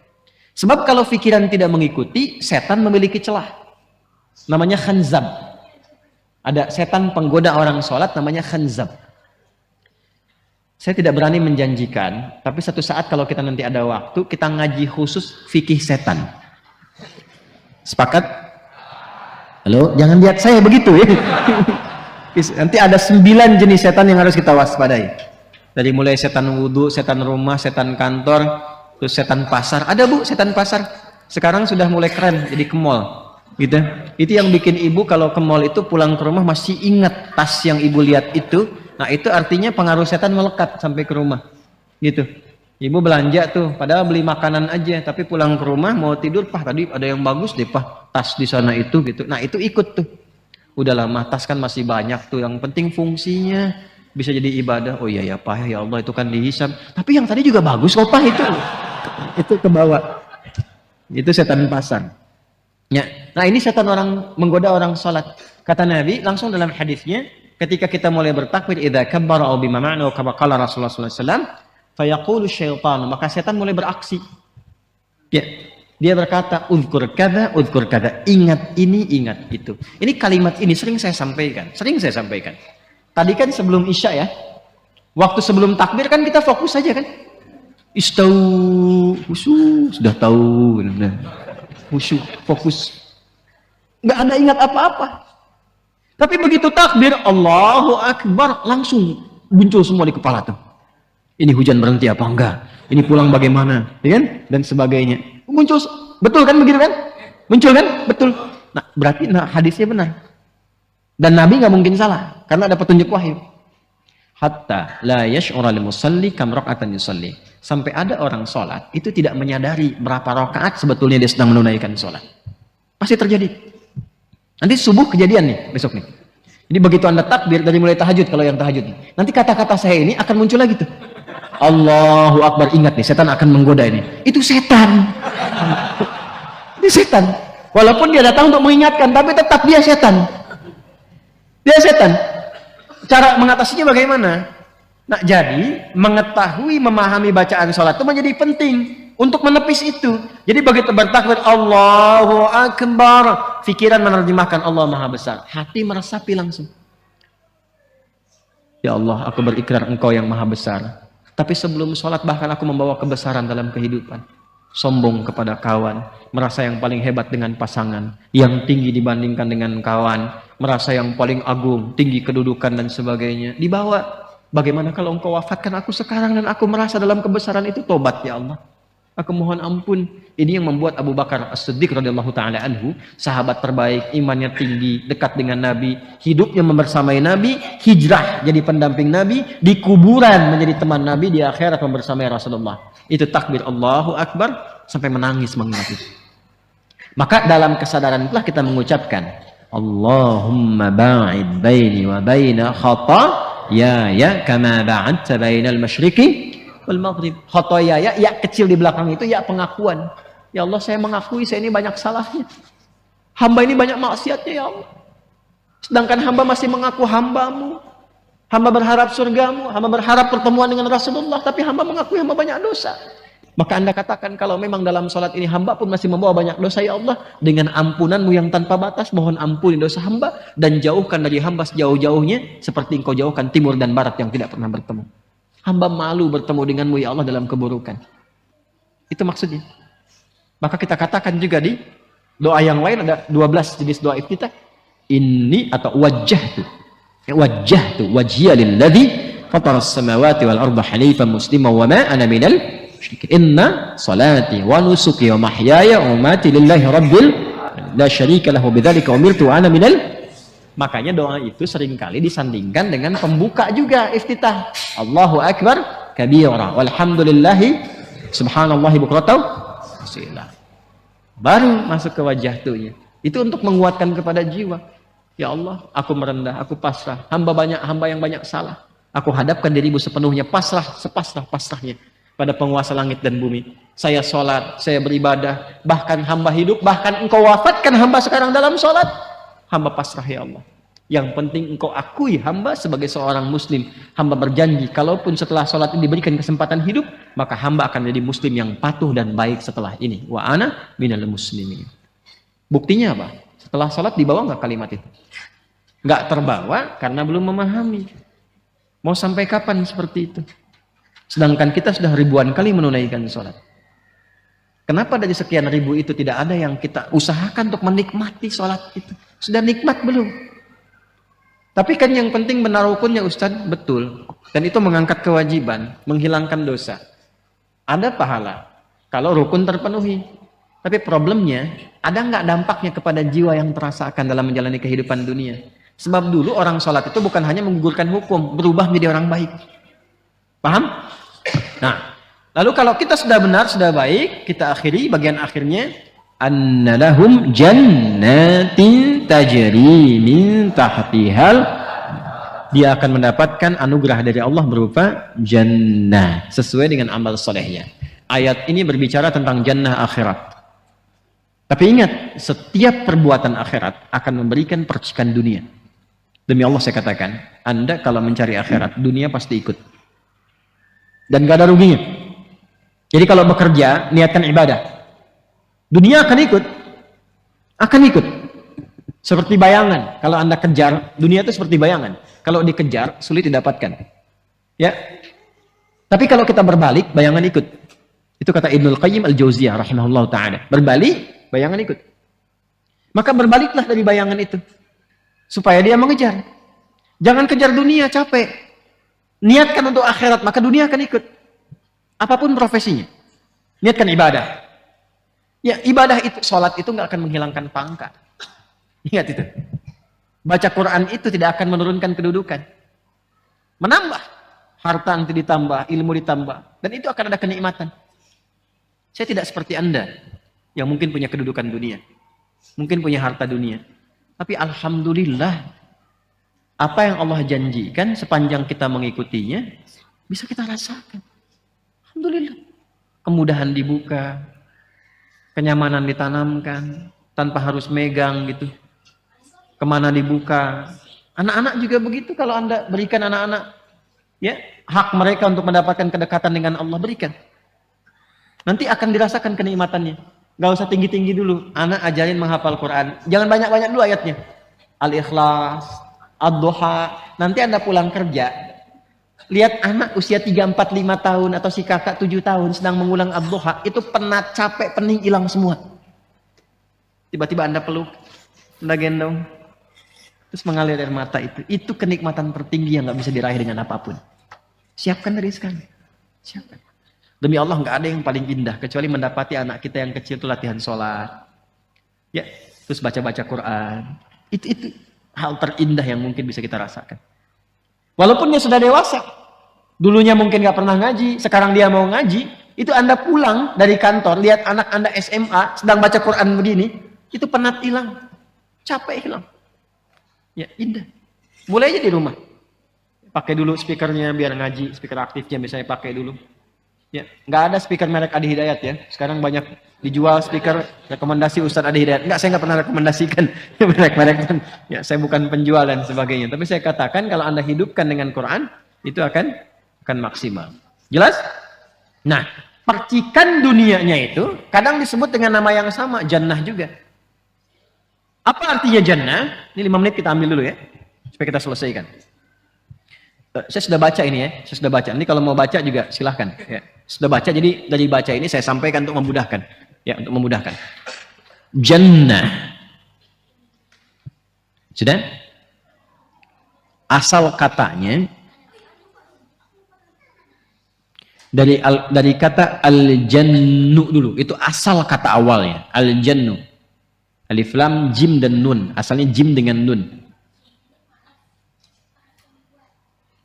Sebab kalau pikiran tidak mengikuti, setan memiliki celah. Namanya khanzab. Ada setan penggoda orang sholat namanya khanzab. Saya tidak berani menjanjikan, tapi satu saat kalau kita nanti ada waktu, kita ngaji khusus fikih setan. Sepakat? Halo, jangan lihat saya begitu ya. Nanti ada 9 jenis setan yang harus kita waspadai. Dari mulai setan wudhu, setan rumah, setan kantor, terus setan pasar. Ada Bu, setan pasar. Sekarang sudah mulai keren, jadi ke mall. Gitu. Itu yang bikin ibu kalau ke mall itu pulang ke rumah masih ingat tas yang ibu lihat itu. Nah itu artinya pengaruh setan melekat sampai ke rumah. Gitu. Ibu belanja tuh, padahal beli makanan aja, tapi pulang ke rumah mau tidur, Pak tadi ada yang bagus deh Pak, tas di sana itu gitu. Nah itu ikut tuh. Udah lama tas kan masih banyak tuh, yang penting fungsinya bisa jadi ibadah. Oh iya ya Pak, ya Allah itu kan dihisab. Tapi yang tadi juga bagus kok Pak itu. Itu ke bawah. Itu setan pasar. Ya. Nah ini setan orang menggoda orang salat. Kata Nabi langsung dalam hadisnya, ketika kita mulai bertakbir, idza kabbara aw bima ma'na kama qala Rasulullah sallallahu alaihi wasallam, fayaqulu syaitan, maka setan mulai beraksi. Ya. Dia berkata, uzkur kada, ingat ini, ingat itu. Ini kalimat ini sering saya sampaikan. Tadi kan sebelum Isya ya, waktu sebelum takbir kan kita fokus saja kan. Istau, khusyuk, sudah tahu. Khusyuk, fokus. Nggak ada ingat apa-apa. Tapi begitu takbir, Allahu Akbar, langsung muncul semua di kepala tuh. Ini hujan berhenti apa enggak? Ini pulang bagaimana? Ya kan? Dan sebagainya. Muncul, betul kan begitu kan? Muncul kan? Betul. Nah, berarti hadisnya benar. Dan Nabi nggak mungkin salah karena ada petunjuk wahyu. Hatta la yash'ura lil musalli kam raka'atan yusalli. Sampai ada orang sholat itu tidak menyadari berapa rakaat sebetulnya dia sedang menunaikan sholat. Pasti terjadi. Nanti subuh kejadian nih besok nih. Jadi begitu Anda takbir dari mulai tahajud, kalau yang tahajud nih, nanti kata-kata saya ini akan muncul lagi tuh. Allahu Akbar, ingat nih, setan akan menggoda ini. Itu setan. Itu setan. Walaupun dia datang untuk mengingatkan, tapi tetap dia setan. Dia setan. Cara mengatasinya bagaimana? Nah, jadi mengetahui, memahami bacaan sholat itu menjadi penting untuk menepis itu. Jadi begitu bertakbir Allahu Akbar, pikiran menerjemahkan Allah Maha Besar, hati meresapi langsung. Ya Allah, aku berikrar Engkau yang Maha Besar. Tapi sebelum sholat bahkan aku membawa kebesaran dalam kehidupan. Sombong kepada kawan, merasa yang paling hebat dengan pasangan, yang tinggi dibandingkan dengan kawan, merasa yang paling agung, tinggi kedudukan dan sebagainya. Dibawa, bagaimana kalau Engkau wafatkan aku sekarang dan aku merasa dalam kebesaran itu, tobat ya Allah. Aku mohon ampun. Ini yang membuat Abu Bakar As-Siddiq radhiyallahu taala anhu, sahabat terbaik, imannya tinggi, dekat dengan Nabi, hidupnya membersamai Nabi, hijrah jadi pendamping Nabi, di kuburan menjadi teman Nabi, di akhirat membersamai Rasulullah. Itu takbir Allahu Akbar sampai menangis mengingat itu. Maka dalam kesadaran itulah kita mengucapkan Allahumma ba'id baini wa baina khataaya kama ba'adta bainal masyriqi wal maghrib. Khotoyaya, ya kecil di belakang itu ya pengakuan. Ya Allah, saya mengakui saya ini banyak salahnya. Hamba ini banyak maksiatnya ya Allah. Sedangkan hamba masih mengaku hambamu. Hamba berharap surgamu, hamba berharap pertemuan dengan Rasulullah, tapi hamba mengakui hamba banyak dosa. Maka Anda katakan kalau memang dalam sholat ini hamba pun masih membawa banyak dosa ya Allah, dengan ampunanmu yang tanpa batas, mohon ampuni dosa hamba dan jauhkan dari hamba sejauh-jauhnya seperti Engkau jauhkan timur dan barat yang tidak pernah bertemu. Hamba malu bertemu denganmu ya Allah dalam keburukan. Itu maksudnya. Maka kita katakan juga di doa yang lain ada 12 jenis doa iftitah. Ini atau wajjahtu wajhiya lilladzi fataras samawati wal arda hanifan musliman wa ma ana minal musyrikin. Inna salati wa nusuki wa mahyaya wa mamati lillahi rabbil la syarika lahu bidzalika umirtu wa ana minal. Makanya doa itu seringkali disandingkan dengan pembuka juga iftitah. Allahu Akbar kabira walhamdulillahi subhanallahi bukratan wasila. Baru masuk ke wajah tuhnya. Itu untuk menguatkan kepada jiwa. Ya Allah, aku merendah, aku pasrah. Hamba yang banyak salah. Aku hadapkan dirimu sepenuhnya, pasrah, sepasrah-pasrahnya pada penguasa langit dan bumi. Saya sholat, saya beribadah, bahkan hamba hidup, bahkan Engkau wafatkan hamba sekarang dalam sholat. Hamba pasrah ya Allah. Yang penting Engkau akui hamba sebagai seorang muslim. Hamba berjanji, kalaupun setelah sholat ini diberikan kesempatan hidup, maka hamba akan menjadi muslim yang patuh dan baik setelah ini. Wa ana minal muslimin. Buktinya apa? Setelah sholat dibawa nggak kalimat itu? Nggak terbawa karena belum memahami. Mau sampai kapan seperti itu? Sedangkan kita sudah ribuan kali menunaikan sholat.
Kenapa dari sekian ribu itu tidak ada yang kita usahakan untuk menikmati sholat itu? Sudah nikmat belum? Tapi kan yang penting benar rukunnya Ustadz, betul. Dan itu mengangkat kewajiban, menghilangkan dosa. Ada pahala kalau rukun terpenuhi. Tapi problemnya, ada nggak dampaknya kepada jiwa yang terasakan dalam menjalani kehidupan dunia? Sebab dulu orang sholat itu bukan hanya menggugurkan hukum, berubah menjadi orang baik. Paham? Nah, lalu kalau kita sudah benar, sudah baik, kita akhiri bagian akhirnya, annalahum jannatin tajri min tahtihal, dia akan mendapatkan anugerah dari Allah berupa jannah sesuai dengan amal solehnya. Ayat ini berbicara tentang jannah akhirat. Tapi ingat, setiap perbuatan akhirat akan memberikan percikan dunia. Demi Allah saya katakan, Anda kalau mencari akhirat, dunia pasti ikut. Dan gak ada ruginya. Jadi kalau bekerja, niatkan ibadah. Dunia akan ikut. Akan ikut. Seperti bayangan. Kalau Anda kejar, dunia itu seperti bayangan. Kalau dikejar, sulit didapatkan. Ya. Tapi kalau kita berbalik, bayangan ikut. Itu kata Ibnul Qayyim Al-Jauziyah rahimahullah ta'ala. Berbalik, bayangan ikut. Maka berbaliklah dari bayangan itu. Supaya dia mengejar. Jangan kejar dunia, capek. Niatkan untuk akhirat, maka dunia akan ikut. Apapun profesinya. Niatkan ibadah. Ya, ibadah itu, sholat itu nggak akan menghilangkan pangkat. Ingat itu. Baca Quran itu tidak akan menurunkan kedudukan. Menambah. Harta nanti ditambah, ilmu ditambah. Dan itu akan ada kenikmatan. Saya tidak seperti Anda. Yang mungkin punya kedudukan dunia. Mungkin punya harta dunia. Tapi alhamdulillah. Apa yang Allah janjikan sepanjang kita mengikutinya, bisa kita rasakan. Alhamdulillah. Kemudahan dibuka. Kenyamanan ditanamkan. Tanpa harus megang gitu. Kemana dibuka. Anak-anak juga begitu. Kalau Anda berikan anak-anak, ya, hak mereka untuk mendapatkan kedekatan dengan Allah, berikan. Nanti akan dirasakan kenikmatannya. Gak usah tinggi-tinggi dulu. Anak ajarin menghafal Quran. Jangan banyak-banyak dulu ayatnya. Al-Ikhlas, Ad-Duha. Nanti Anda pulang kerja, lihat anak usia 3, 4, 5 tahun atau si kakak 7 tahun sedang mengulang Ad-Duha. Itu penat, capek, pening, hilang semua. Tiba-tiba Anda peluk, Anda gendong. Terus mengalir air mata itu. Itu kenikmatan tertinggi yang gak bisa diraih dengan apapun. Siapkan dari sekarang. Siapkan. Demi Allah nggak ada yang paling indah kecuali mendapati anak kita yang kecil itu latihan sholat, ya, terus baca-baca Quran. Itu hal terindah yang mungkin bisa kita rasakan. Walaupun dia sudah dewasa, dulunya mungkin nggak pernah ngaji, sekarang dia mau ngaji. Itu Anda pulang dari kantor, lihat anak Anda SMA sedang baca Quran begini, itu penat hilang, capek hilang, ya indah. Mulai aja di rumah, pakai dulu speakernya biar ngaji, speaker aktifnya misalnya pakai dulu. Ya, nggak ada speaker merek Adi Hidayat ya. Sekarang banyak dijual speaker rekomendasi Ustadz Adi Hidayat. Enggak, saya nggak pernah rekomendasikan merek-merek. Ya, saya bukan penjual dan sebagainya. Tapi saya katakan kalau Anda hidupkan dengan Quran, itu akan maksimal. Jelas? Nah, percikan dunianya itu kadang disebut dengan nama yang sama, jannah juga. Apa artinya jannah? Ini 5 menit kita ambil dulu ya, supaya kita selesaikan. Saya sudah baca ini ya, saya sudah baca. Ini kalau mau baca juga silahkan. Ya. Sudah baca, jadi dari baca ini saya sampaikan untuk memudahkan. Ya, untuk memudahkan. Jannah. Sudah? Asal katanya dari kata al-jannu dulu. Itu asal kata awalnya. Al-jannu. Alif lam jim dan nun. Asalnya jim dengan nun.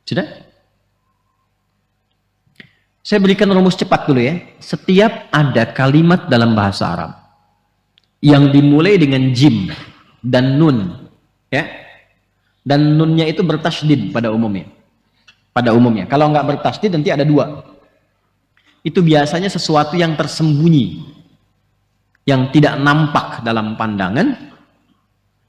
Sudah? Saya berikan rumus cepat dulu ya. Setiap ada kalimat dalam bahasa Arab yang dimulai dengan jim dan nun, ya, dan nunnya itu bertasydid pada umumnya. Pada umumnya. Kalau nggak bertasydid nanti ada 2. Itu biasanya sesuatu yang tersembunyi, yang tidak nampak dalam pandangan,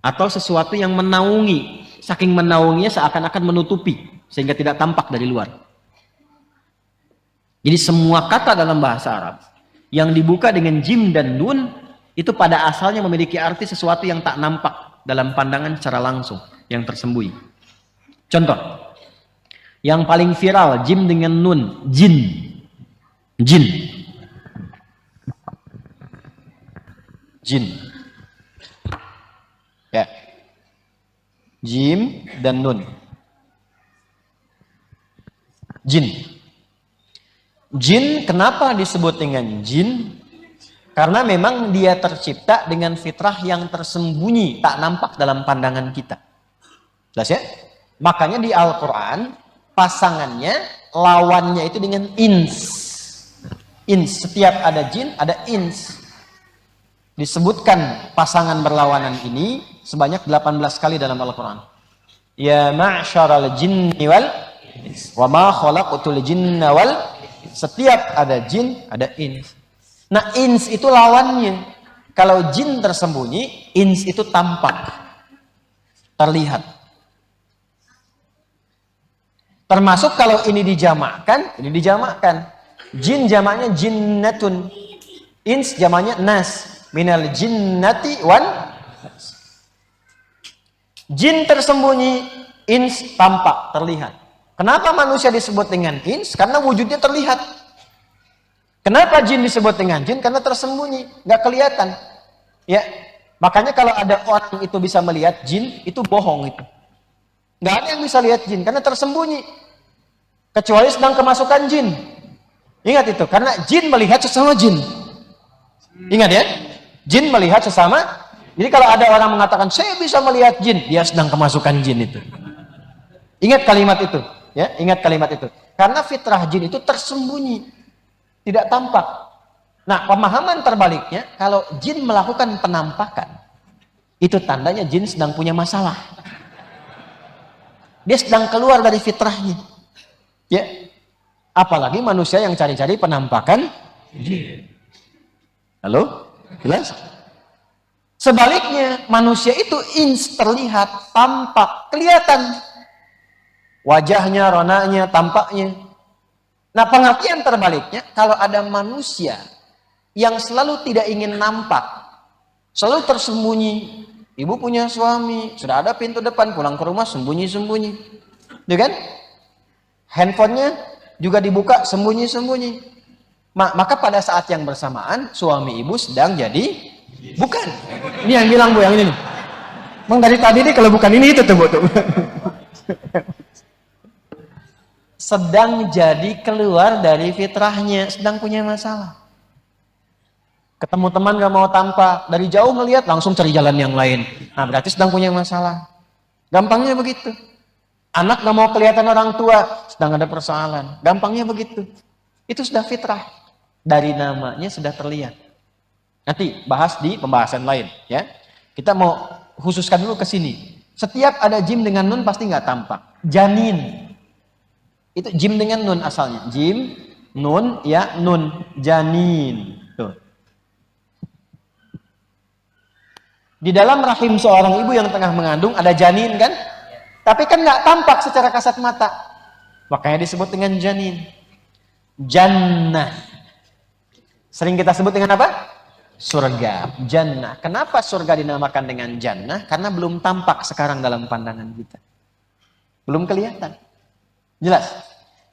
atau sesuatu yang menaungi. Saking menaunginya seakan-akan menutupi sehingga tidak tampak dari luar. Jadi semua kata dalam bahasa Arab yang dibuka dengan jim dan nun itu pada asalnya memiliki arti sesuatu yang tak nampak dalam pandangan secara langsung, yang tersembunyi. Contoh, yang paling viral jim dengan nun, jin. Jin. Jin. Ya. Jim dan nun. Jin. Jin kenapa disebut dengan jin? Karena memang dia tercipta dengan fitrah yang tersembunyi, tak nampak dalam pandangan kita. Jelas ya? Makanya di Al-Quran, pasangannya, lawannya itu dengan ins. Ins, setiap ada jin, ada ins. Disebutkan pasangan berlawanan ini sebanyak 18 kali dalam Al-Quran. Ya ma'syaral jinni wal wa ma khalaqtul jinna wal. Setiap ada jin, ada ins. Nah, ins itu lawannya. Kalau jin tersembunyi, ins itu tampak, terlihat. Termasuk kalau ini dijamakkan, Jin jamaknya jinnatun, ins jamaknya nas, minal jinnati wan. Jin tersembunyi, ins tampak, terlihat. Kenapa manusia disebut dengan ins? Karena wujudnya terlihat. Kenapa jin disebut dengan jin? Karena tersembunyi, nggak kelihatan. Ya, makanya kalau ada orang itu bisa melihat jin, itu bohong itu. Nggak ada yang bisa lihat jin karena tersembunyi. Kecuali sedang kemasukan jin. Ingat itu, karena jin melihat sesama jin. Ingat ya, jin melihat sesama. Jadi kalau ada orang mengatakan saya bisa melihat jin, dia sedang kemasukan jin itu. Ingat kalimat itu, ya, ingat kalimat itu. Karena fitrah jin itu tersembunyi. Tidak tampak. Nah, pemahaman terbaliknya, kalau jin melakukan penampakan, itu tandanya jin sedang punya masalah. Dia sedang keluar dari fitrahnya. Ya. Apalagi manusia yang cari-cari penampakan jin. Halo? Jelas? Sebaliknya, manusia itu ins, terlihat, tampak, kelihatan. Wajahnya, ronanya, tampaknya. Nah, pengertian terbaliknya, kalau ada manusia yang selalu tidak ingin nampak, selalu tersembunyi. Ibu punya suami, sudah ada pintu depan, pulang ke rumah sembunyi-sembunyi. Ya kan? Handphonenya juga dibuka sembunyi-sembunyi. Maka pada saat yang bersamaan, suami ibu sedang jadi bukan. Ini yang bilang, Bu, yang ini nih. Bang, dari tadi nih kalau bukan ini itu tuh, Bu. Sedang jadi keluar dari fitrahnya, sedang punya masalah. Ketemu teman gak mau tampak, dari jauh ngelihat langsung cari jalan yang lain. Nah, berarti sedang punya masalah. Gampangnya begitu. Anak gak mau kelihatan orang tua, sedang ada persoalan. Gampangnya begitu. Itu sudah fitrah. Dari namanya sudah terlihat. Nanti bahas di pembahasan lain, ya. Kita mau khususkan dulu ke sini. Setiap ada jim dengan nun pasti nggak tampak. Janin. Itu jim dengan nun asalnya. Jim, nun, ya, nun. Janin. Tuh. Di dalam rahim seorang ibu yang tengah mengandung ada janin kan? Tapi kan nggak tampak secara kasat mata. Makanya disebut dengan janin. Jannah. Sering kita sebut dengan apa? Surga. Jannah. Kenapa surga dinamakan dengan jannah? Karena belum tampak sekarang dalam pandangan kita. Belum kelihatan. Jelas?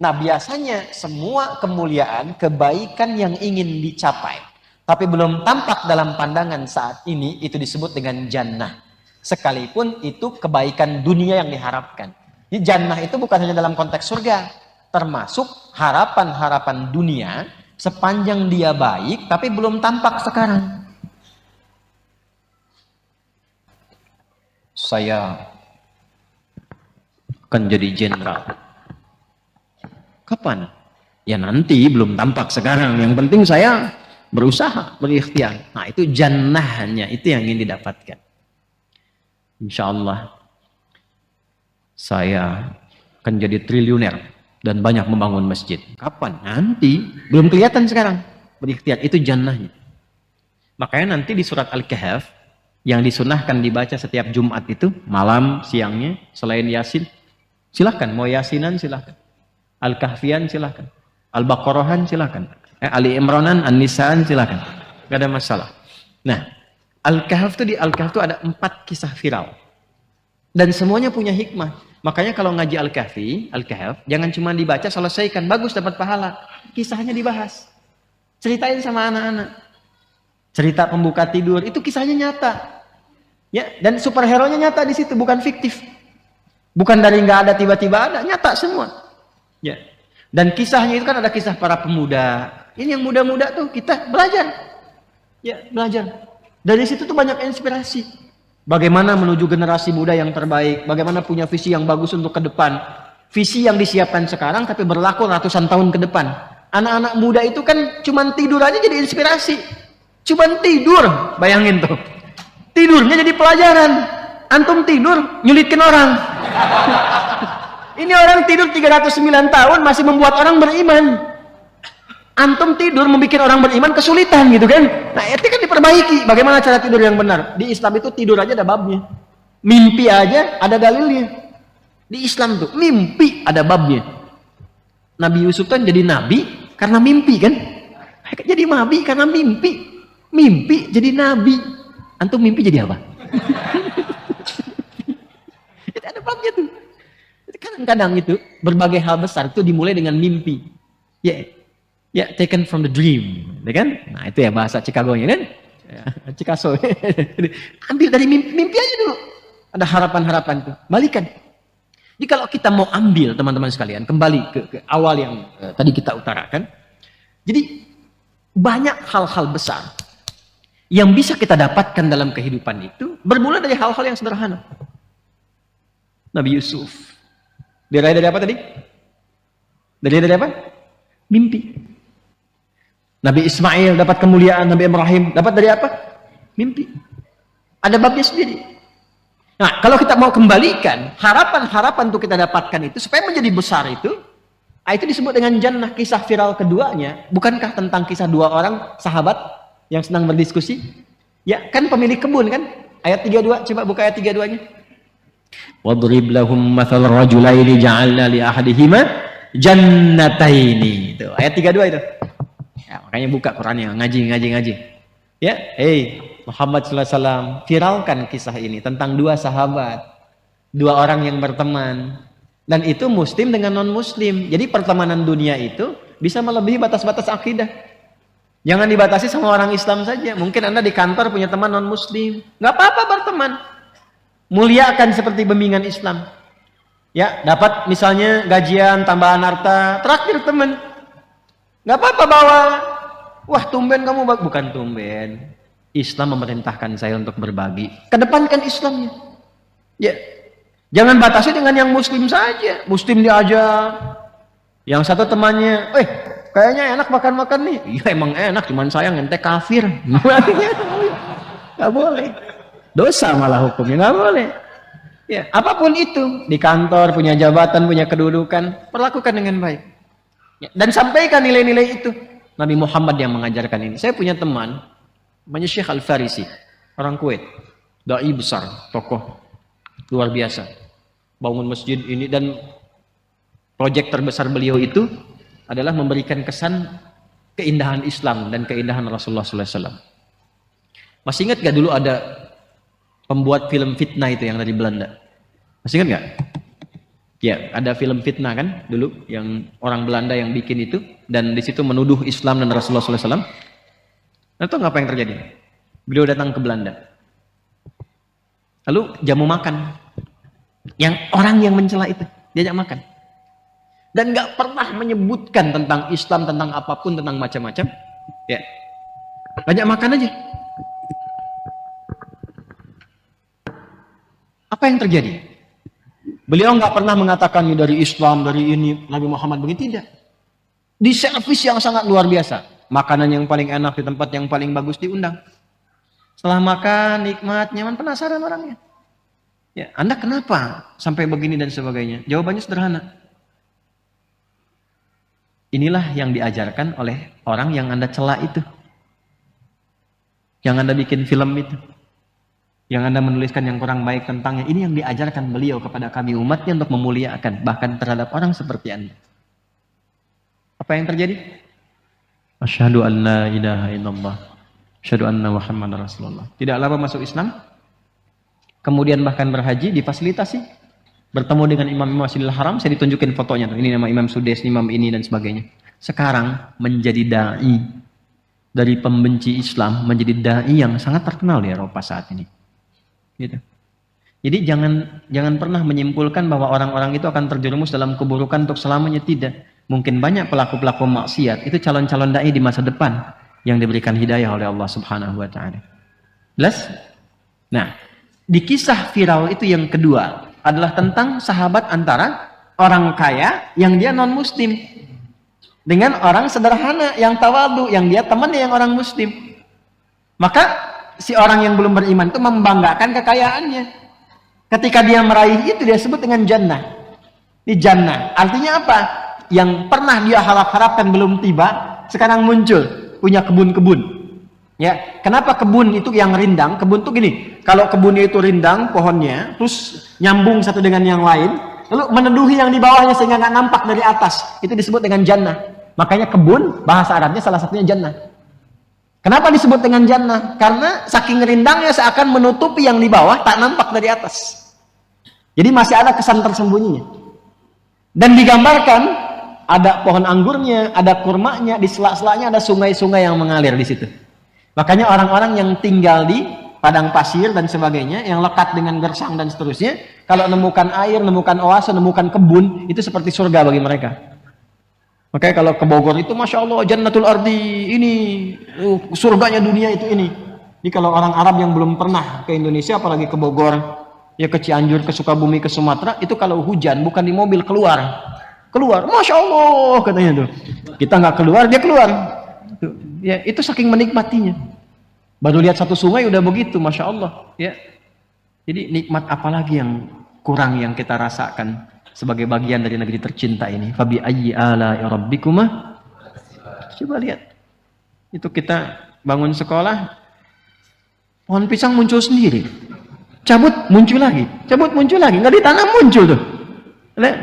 Nah, biasanya semua kemuliaan, kebaikan yang ingin dicapai, tapi belum tampak dalam pandangan saat ini, itu disebut dengan jannah. Sekalipun itu kebaikan dunia yang diharapkan. Jadi jannah itu bukan hanya dalam konteks surga, termasuk harapan-harapan dunia, sepanjang dia baik, tapi belum tampak sekarang. Saya akan jadi jenderal. Kapan? Ya nanti, belum tampak sekarang. Yang penting saya berusaha, berikhtiar. Nah, itu jannahnya, itu yang ingin didapatkan. Insya Allah saya akan jadi triliuner dan banyak membangun masjid. Kapan? Nanti, belum kelihatan sekarang. Berikhtiar, itu jannahnya. Makanya nanti di surat Al-Kahf yang disunahkan dibaca setiap Jumat itu, malam, siangnya, selain Yasin, silahkan, mau Yasinan silahkan. Al-Kahfian silahkan, Al-Baqarahan silahkan, Ali Imranan, An-Nisaan silahkan, gak ada masalah. Nah, Al-Kahf itu di Al-Kahf itu ada 4 kisah viral dan semuanya punya hikmah. Makanya kalau ngaji Al-Kahf jangan cuma dibaca selesaikan, bagus dapat pahala, kisahnya dibahas, ceritain sama anak-anak. Cerita pembuka tidur itu kisahnya nyata. Ya, dan superhero-nya nyata di situ, bukan fiktif. Bukan dari nggak ada tiba-tiba ada, nyata semua. Ya. Dan kisahnya itu kan ada kisah para pemuda. Ini yang muda-muda tuh kita belajar. Ya, belajar. Dari situ tuh banyak inspirasi. Bagaimana menuju generasi muda yang terbaik, bagaimana punya visi yang bagus untuk ke depan. Visi yang disiapkan sekarang tapi berlaku ratusan tahun ke depan. Anak-anak muda itu kan cuman tidur aja jadi inspirasi. Cuman tidur, bayangin tuh. Tidurnya jadi pelajaran. Antum tidur, nyulitkan orang. Ini orang tidur 309 tahun masih membuat orang beriman. Antum tidur membuat orang beriman kesulitan gitu kan. Nah itu kan diperbaiki. Bagaimana cara tidur yang benar? Di Islam itu tidur aja ada babnya. Mimpi aja ada dalilnya. Di Islam tuh mimpi ada babnya. Nabi Yusuf kan jadi nabi karena mimpi kan. Jadi nabi karena mimpi. Mimpi jadi nabi. Antum mimpi jadi apa? Itu ada babnya tuh. Kadang-kadang itu berbagai hal besar itu dimulai dengan mimpi. Ya, taken from the dream, ya kan? Nah itu ya bahasa Chicago-nya kan? Ya, Chicago. Ambil dari mimpi, mimpi aja dulu. Ada harapan-harapan tuh. Balikan. Jadi kalau kita mau ambil teman-teman sekalian, kembali ke awal yang tadi kita utarakan. Jadi banyak hal-hal besar yang bisa kita dapatkan dalam kehidupan itu bermula dari hal-hal yang sederhana. Nabi Yusuf diraih dari apa tadi? Dari apa? Mimpi. Nabi Ismail dapat kemuliaan, Nabi Ibrahim dapat dari apa? Mimpi. Ada babnya sendiri. Nah, kalau kita mau kembalikan harapan-harapan untuk kita dapatkan itu supaya menjadi besar itu disebut dengan jannah. Kisah viral keduanya, bukankah tentang kisah dua orang sahabat yang senang berdiskusi? Ya, kan pemilik kebun kan? Ayat 32, coba buka ayat 32-nya. Wadrib lahum mathal rajulaini ja'alna li ahadihima jannataini. Itu ayat 32 itu. Ya, makanya buka Qur'annya, ngaji. Ya, Muhammad sallallahu alaihi wasallam viralkan kisah ini tentang dua sahabat, dua orang yang berteman. Dan itu muslim dengan non muslim. Jadi pertemanan dunia itu bisa melebihi batas-batas akidah. Jangan dibatasi sama orang Islam saja. Mungkin Anda di kantor punya teman non muslim, nggak apa-apa berteman. Muliakan seperti bimbingan Islam. Ya, dapat misalnya gajian, tambahan harta, traktir teman. Nggak apa-apa bawa. Wah, tumben kamu bukan tumben. Islam memerintahkan saya untuk berbagi. Kedepankan Islamnya. Ya. Jangan batasi dengan yang muslim saja. Muslim diajak. Yang satu temannya, kayaknya enak makan-makan nih. Iya emang enak, cuman sayang ente kafir. Nggak boleh. Dosa malah hukumnya, nggak boleh. Ya, apapun itu, di kantor punya jabatan, punya kedudukan, perlakukan dengan baik. Ya, dan sampaikan nilai-nilai itu. Nabi Muhammad yang mengajarkan ini. Saya punya teman, namanya Syekh Al-Farisi, orang Kuwait, dai besar, tokoh luar biasa, bangun masjid ini, dan proyek terbesar beliau itu adalah memberikan kesan keindahan Islam dan keindahan Rasulullah SAW. Masih ingat gak dulu ada pembuat film fitnah itu yang dari Belanda? Masih ingat gak? Ya, ada film fitnah kan dulu yang orang Belanda yang bikin itu, dan di situ menuduh Islam dan Rasulullah SAW. Nah, itu apa yang terjadi? Beliau datang ke Belanda. Lalu jamu makan. Yang orang yang mencela itu diajak makan. Dan nggak pernah menyebutkan tentang Islam, tentang apapun, tentang macam-macam. Ya, ajak makan aja. Apa yang terjadi? Beliau nggak pernah mengatakan ini dari Islam, dari ini Nabi Muhammad begitu, tidak. Di servis yang sangat luar biasa, makanan yang paling enak di tempat yang paling bagus diundang. Setelah makan nikmat, nyaman, penasaran orangnya. Ya, Anda kenapa sampai begini dan sebagainya? Jawabannya sederhana. Inilah yang diajarkan oleh orang yang Anda cela itu, yang Anda bikin film itu, yang Anda menuliskan yang kurang baik tentangnya. Ini yang diajarkan beliau kepada kami umatnya untuk memuliakan, bahkan terhadap orang seperti Anda. Apa yang terjadi? Asyhadu an la ilaha illallah, asyhadu anna Muhammadar Rasulullah. Tidak lama masuk Islam, kemudian bahkan berhaji, difasilitasi, bertemu dengan imam Masjidil Haram. Saya ditunjukin fotonya, ini nama Imam Sudes, imam ini dan sebagainya. Sekarang menjadi dai
dari pembenci Islam menjadi dai yang sangat terkenal di Eropa saat ini. Gitu. Jadi jangan pernah menyimpulkan bahwa orang-orang itu akan terjerumus dalam keburukan untuk selamanya, tidak. Mungkin banyak pelaku-pelaku maksiat itu calon-calon dai di masa depan yang diberikan hidayah oleh Allah Subhanahu wa taala. Jelas? Nah, di kisah viral itu yang kedua adalah tentang sahabat antara orang kaya yang dia non muslim dengan orang sederhana yang tawadu yang dia temannya yang orang muslim. Maka si orang yang belum beriman itu membanggakan kekayaannya. Ketika dia meraih itu dia sebut dengan jannah. Di jannah artinya apa? Yang pernah dia harap-harapkan belum tiba, sekarang muncul, punya kebun-kebun. Ya, kenapa kebun itu yang rindang? Kebun itu gini, kalau kebunnya itu rindang pohonnya, terus nyambung satu dengan yang lain, lalu meneduhi yang di bawahnya sehingga nggak nampak dari atas, itu disebut dengan jannah. Makanya kebun bahasa Arabnya salah satunya jannah. Kenapa disebut dengan jannah? Karena saking rindangnya seakan menutupi yang di bawah, tak nampak dari atas. Jadi masih ada kesan tersembunyinya. Dan digambarkan ada pohon anggurnya, ada kurmanya, di sela-selanya ada sungai-sungai yang mengalir di situ. Makanya orang-orang yang tinggal di padang pasir dan sebagainya, yang lekat dengan gersang dan seterusnya, kalau menemukan air, menemukan oase, menemukan kebun, itu seperti surga bagi mereka. Makanya kalau ke Bogor itu, Masya Allah, Jannatul Ardi, ini, surganya dunia itu ini. Jadi kalau orang Arab yang belum pernah ke Indonesia, apalagi ke Bogor, ya ke Cianjur, ke Sukabumi, ke Sumatera, itu kalau hujan, bukan di mobil, keluar, Masya Allah, katanya tuh. Kita nggak keluar, dia keluar. Ya, itu saking menikmatinya. Baru lihat satu sungai udah begitu, Masya Allah. Ya. Jadi nikmat apalagi yang kurang yang kita rasakan sebagai bagian dari negeri tercinta ini. Fabi ayyi ala'i rabbikuma. Coba lihat. Itu kita bangun sekolah, pohon pisang muncul sendiri. Cabut muncul lagi, nggak ditanam muncul tuh. Lihat,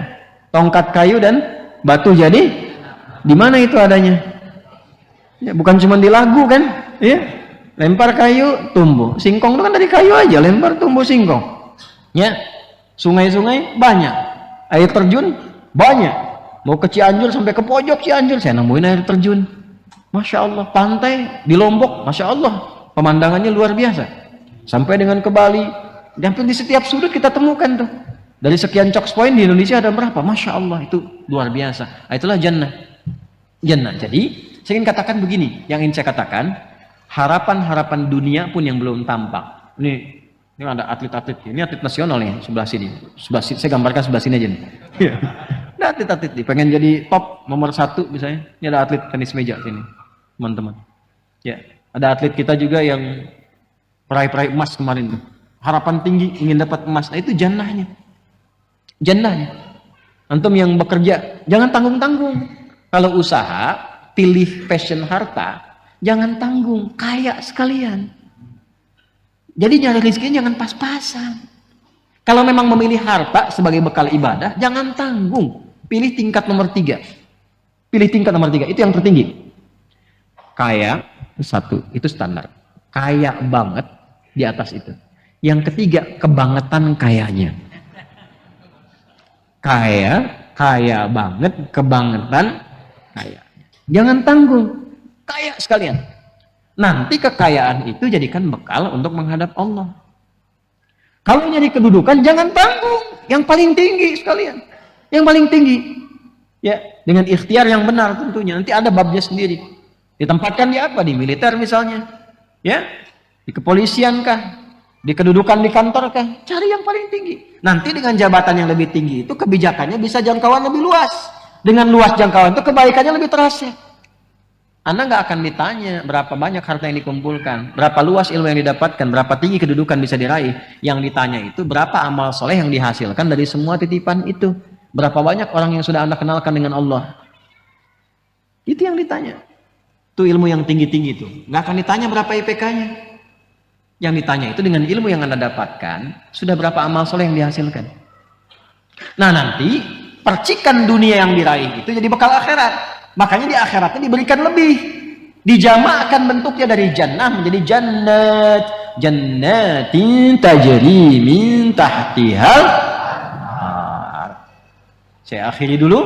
tongkat kayu dan batu jadi di mana itu adanya? Ya, bukan cuma di lagu kan? Ya, lempar kayu tumbuh. Singkong itu kan dari kayu aja, lempar tumbuh singkong. Ya, sungai-sungai banyak, air terjun banyak. Mau ke Cianjur sampai ke pojok Cianjur saya nemuin air terjun. Masya Allah, pantai di Lombok, Masya Allah, pemandangannya luar biasa. Sampai dengan ke Bali. Hampir di setiap sudut kita temukan tuh. Dari sekian choks point di Indonesia ada berapa? Masya Allah, itu luar biasa. Itulah jannah. Jannah. Jadi, saya ingin katakan begini. Yang ingin saya katakan, harapan-harapan dunia pun yang belum tampak. Ini ada atlet-atlet. Ini atlet nasional nih, sebelah sini. Saya gambarkan sebelah sini aja nih. Ada atlet-atlet nih, pengen jadi top nomor 1 misalnya. Ini ada atlet tenis meja sini, teman-teman. Ya, ada atlet kita juga yang peraih emas kemarin tuh. Harapan tinggi ingin dapat emas. Nah, itu jannahnya. Jannahnya. Antum yang bekerja, jangan tanggung-tanggung. Kalau usaha, pilih passion harta, jangan tanggung, kaya sekalian. Jadi nyari rezekinya jangan pas-pasan. Kalau memang memilih harta sebagai bekal ibadah, jangan tanggung. Pilih tingkat nomor 3. Pilih tingkat nomor 3, itu yang tertinggi. Kaya, 1, itu standar. Kaya banget di atas itu. Yang ketiga, kebangetan kayanya. Kaya banget, kebangetan kaya. Jangan tanggung, kaya sekalian. Nanti kekayaan itu jadikan bekal untuk menghadap Allah. Kalau nyari kedudukan, jangan tanggung. Yang paling tinggi sekalian. Yang paling tinggi. Ya, dengan ikhtiar yang benar tentunya. Nanti ada babnya sendiri. Ditempatkan di apa? Di militer misalnya. Ya, di kepolisian kah? Di kedudukan di kantor kah? Cari yang paling tinggi. Nanti dengan jabatan yang lebih tinggi itu kebijakannya bisa jangkauan lebih luas. Dengan luas jangkauan itu kebaikannya lebih terasa. Anda nggak akan ditanya berapa banyak harta yang dikumpulkan, berapa luas ilmu yang didapatkan, berapa tinggi kedudukan bisa diraih. Yang ditanya itu berapa amal soleh yang dihasilkan dari semua titipan itu. Berapa banyak orang yang sudah Anda kenalkan dengan Allah. Itu yang ditanya. Itu ilmu yang tinggi-tinggi itu. Nggak akan ditanya berapa IPK-nya. Yang ditanya itu dengan ilmu yang Anda dapatkan, sudah berapa amal soleh yang dihasilkan. Nah, nanti percikan dunia yang diraih itu jadi bekal akhirat. Makanya di akhiratnya diberikan lebih. Dijamakkan bentuknya dari jannah menjadi jannat. Jannatin tajri min tahtihal. Saya akhiri dulu.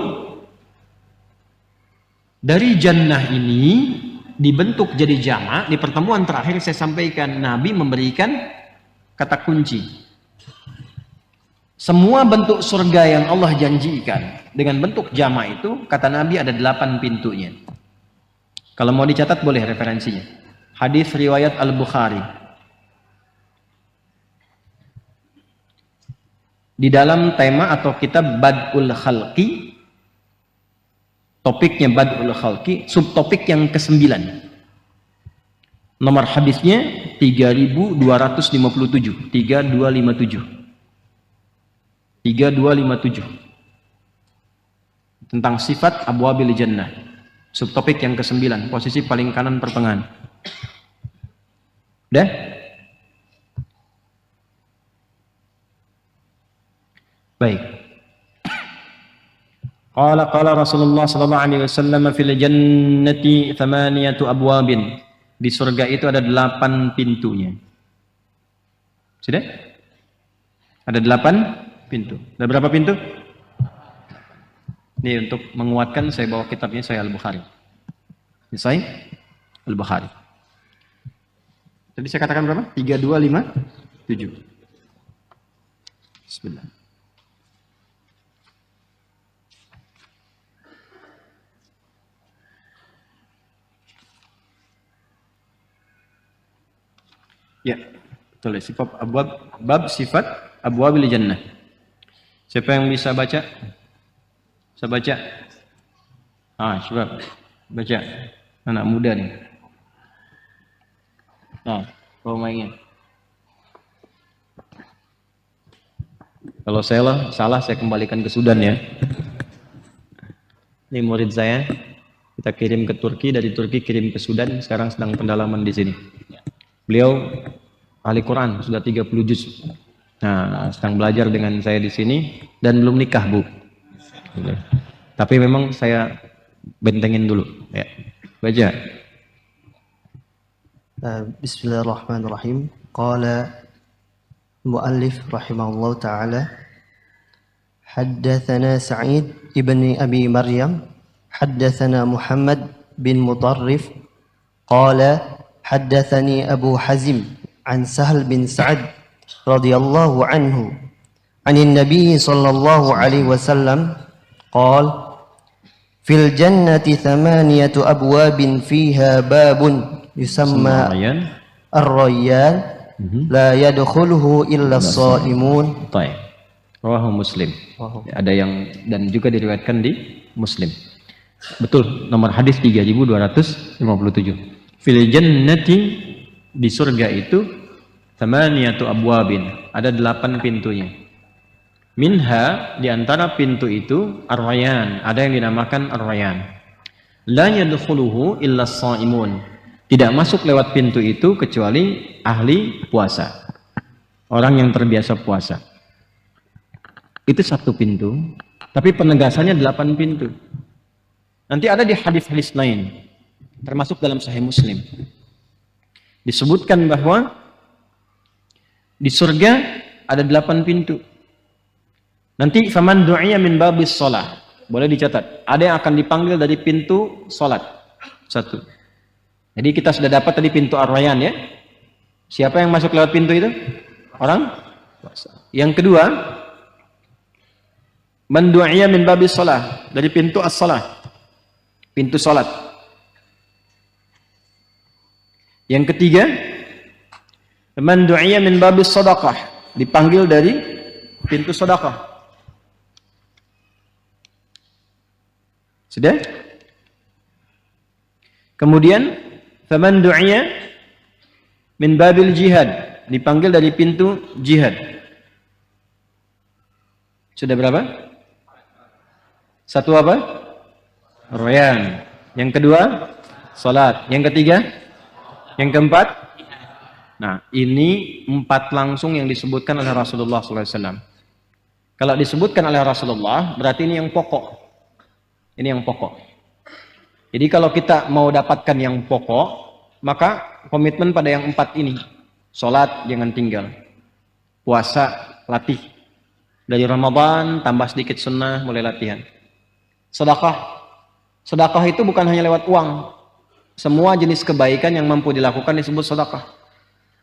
Dari jannah ini dibentuk jadi jamak. Di pertemuan terakhir saya sampaikan Nabi memberikan kata kunci. Semua bentuk surga yang Allah janjikan dengan bentuk jamak itu, kata Nabi, ada 8 pintunya. Kalau mau dicatat boleh referensinya. Hadis riwayat Al-Bukhari. Di dalam tema atau kitab Bad'ul Khalqi, topiknya Bad'ul Khalqi, subtopik yang ke-9. Nomor hadisnya 3257, 3257. 3257 tentang sifat abwabil jannah, subtopik yang ke-9, posisi paling kanan pertengahan. Udah? Baik. Qala Rasulullah sallallahu alaihi wasallam fil jannati 8 abwabin. Di surga itu ada 8 pintunya. Sudah? Ada 8 pintu. Ada berapa pintu? Ini untuk menguatkan saya bawa kitabnya Sahih Al-Bukhari. Ini Sahih Al-Bukhari. Tadi saya katakan berapa? 3, 2, 5, 7. Bismillah. Ya, betul. Sifat abwab, bab sifat abwabil jannah. Siapa yang bisa baca? Bisa baca? Coba baca. Anak muda nih. Mainnya. Kalau saya salah, saya kembalikan ke Sudan ya. Ini murid saya. Kita kirim ke Turki, dari Turki kirim ke Sudan. Sekarang sedang pendalaman di sini. Beliau ahli Quran, sudah 30 juz. Nah, sedang belajar dengan saya di sini dan belum nikah, Bu. Tapi memang saya bentengin dulu, ya. Baca.
Bismillahirrahmanirrahim. Qala muallif rahimahullah taala, haddatsana Sa'id ibn Abi Maryam, haddatsana Muhammad bin Mutarrif, qala haddatsani Abu Hazim an Sahal bin Sa'ad radhiyallahu anhu anin Nabi sallallahu alaihi wasallam qala fil jannati 8 abwabin fiha babun yusamma ar-rayyan la yadkhuluhu illa as-shaimun.
Baik. Rawahu Muslim. Ada yang dan juga diriwayatkan di Muslim. Betul, nomor hadis 3257. Fil jannati, di surga itu 8 abwabin, ada 8 pintunya. Minha, di antara pintu itu ar-rayyan, ada yang dinamakan ar-rayyan. La yadkhuluhu illa as-shaimun. Tidak masuk lewat pintu itu kecuali ahli puasa. Orang yang terbiasa puasa. Itu 1 pintu, tapi penegasannya 8 pintu. Nanti ada di hadis-hadis lain, termasuk dalam Sahih Muslim. Disebutkan bahwa di surga ada 8 pintu. Nanti faman du'iya min babis shalah. Boleh dicatat. Ada yang akan dipanggil dari pintu salat. 1. Jadi kita sudah dapat tadi pintu ar-rayyan ya. Siapa yang masuk lewat pintu itu? Orang puasa. Yang kedua, man du'iya min babis shalah, dari pintu as-shalah. Pintu salat. Yang ketiga, man du'iya min babis shadaqah, dipanggil dari pintu sedekah. Sudah? Kemudian faman du'iya min babil jihad, dipanggil dari pintu jihad. Sudah berapa? 1 apa? Rayyan. Yang kedua, salat. Yang ketiga, yang keempat. Nah, ini 4 langsung yang disebutkan oleh Rasulullah SAW. Kalau disebutkan oleh Rasulullah, berarti ini yang pokok. Ini yang pokok. Jadi kalau kita mau dapatkan yang pokok, maka komitmen pada yang 4 ini. Salat jangan tinggal. Puasa latih. Dari Ramadan tambah sedikit sunnah, mulai latihan. Sedekah. Sedekah itu bukan hanya lewat uang,
Semua jenis kebaikan yang mampu dilakukan disebut sedekah.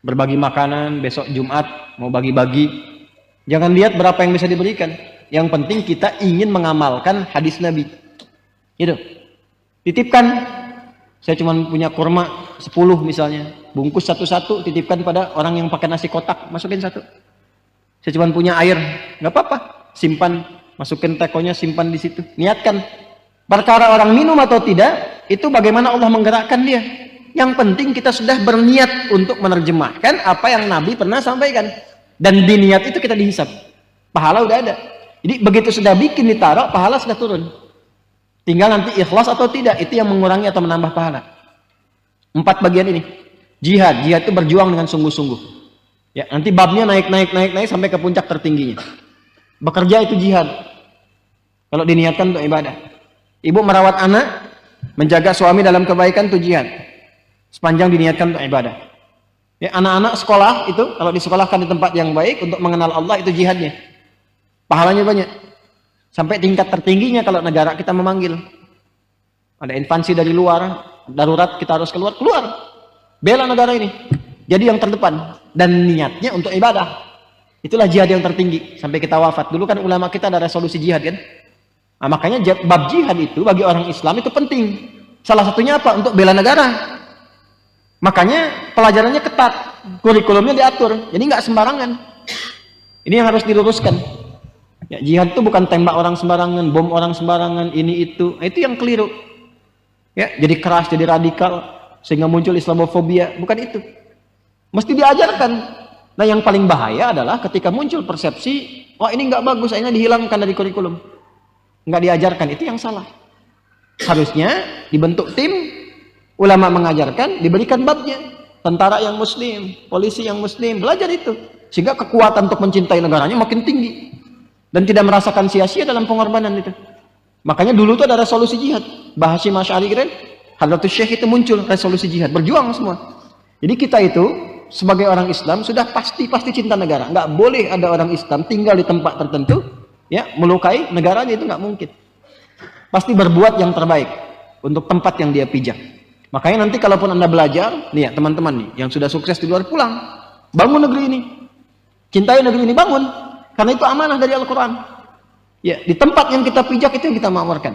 Berbagi makanan, besok Jumat mau bagi-bagi. Jangan lihat berapa yang bisa diberikan. Yang penting kita ingin mengamalkan hadis Nabi. Gitu. Titipkan. Saya cuma punya kurma 10 misalnya. Bungkus satu-satu, titipkan pada orang yang pakai nasi kotak. Masukin satu. Saya cuma punya air. Nggak apa-apa. Simpan. Masukin tekonya, simpan di situ. Niatkan. Perkara orang minum atau tidak, itu bagaimana Allah menggerakkan dia. Yang penting kita sudah berniat untuk menerjemahkan apa yang Nabi pernah sampaikan. Dan di niat itu kita dihisap. Pahala udah ada. Jadi begitu sudah bikin ditaruh, pahala sudah turun. Tinggal nanti ikhlas atau tidak, itu yang mengurangi atau menambah pahala. 4 bagian ini. Jihad itu berjuang dengan sungguh-sungguh. Ya, nanti babnya naik sampai ke puncak tertingginya. Bekerja itu jihad. Kalau diniatkan untuk ibadah. Ibu merawat anak, menjaga suami dalam kebaikan itu jihad. Sepanjang diniatkan untuk ibadah. Ya, anak-anak sekolah itu kalau disekolahkan di tempat yang baik untuk mengenal Allah itu jihadnya. Pahalanya banyak. Sampai tingkat tertingginya kalau negara kita memanggil. Ada invasi dari luar, darurat kita harus keluar. Bela negara ini. Jadi yang terdepan dan niatnya untuk ibadah. Itulah jihad yang tertinggi sampai kita wafat. Dulu kan ulama kita ada resolusi jihad kan? Nah, makanya bab jihad itu bagi orang Islam itu penting. Salah satunya apa? Untuk bela negara. Makanya pelajarannya ketat, kurikulumnya diatur. Jadi nggak sembarangan. Ini yang harus diluruskan. Ya, jihad itu bukan tembak orang sembarangan, bom orang sembarangan, ini itu. Nah, itu yang keliru. Ya, jadi keras, jadi radikal sehingga muncul Islamofobia. Bukan itu. Mesti diajarkan. Nah, yang paling bahaya adalah ketika muncul persepsi, oh ini nggak bagus, akhirnya dihilangkan dari kurikulum. Nggak diajarkan, itu yang salah. Harusnya dibentuk tim, ulama mengajarkan, diberikan babnya. Tentara yang muslim, polisi yang muslim, belajar itu. Sehingga kekuatan untuk mencintai negaranya makin tinggi. Dan tidak merasakan sia-sia dalam pengorbanan itu. Makanya dulu itu ada resolusi jihad. Bahasi Masyari keren, Hadratus Syekh itu muncul resolusi jihad. Berjuang semua. Jadi kita itu, sebagai orang Islam, sudah pasti cinta negara. Nggak boleh ada orang Islam tinggal di tempat tertentu, ya melukai negaranya, itu nggak mungkin. Pasti berbuat yang terbaik untuk tempat yang dia pijak. Makanya nanti kalaupun Anda belajar, nih ya teman-teman nih yang sudah sukses di luar, pulang, bangun negeri ini, cintai negeri ini, bangun, karena itu amanah dari Al-Quran. Ya, di tempat yang kita pijak itu yang kita makmurkan.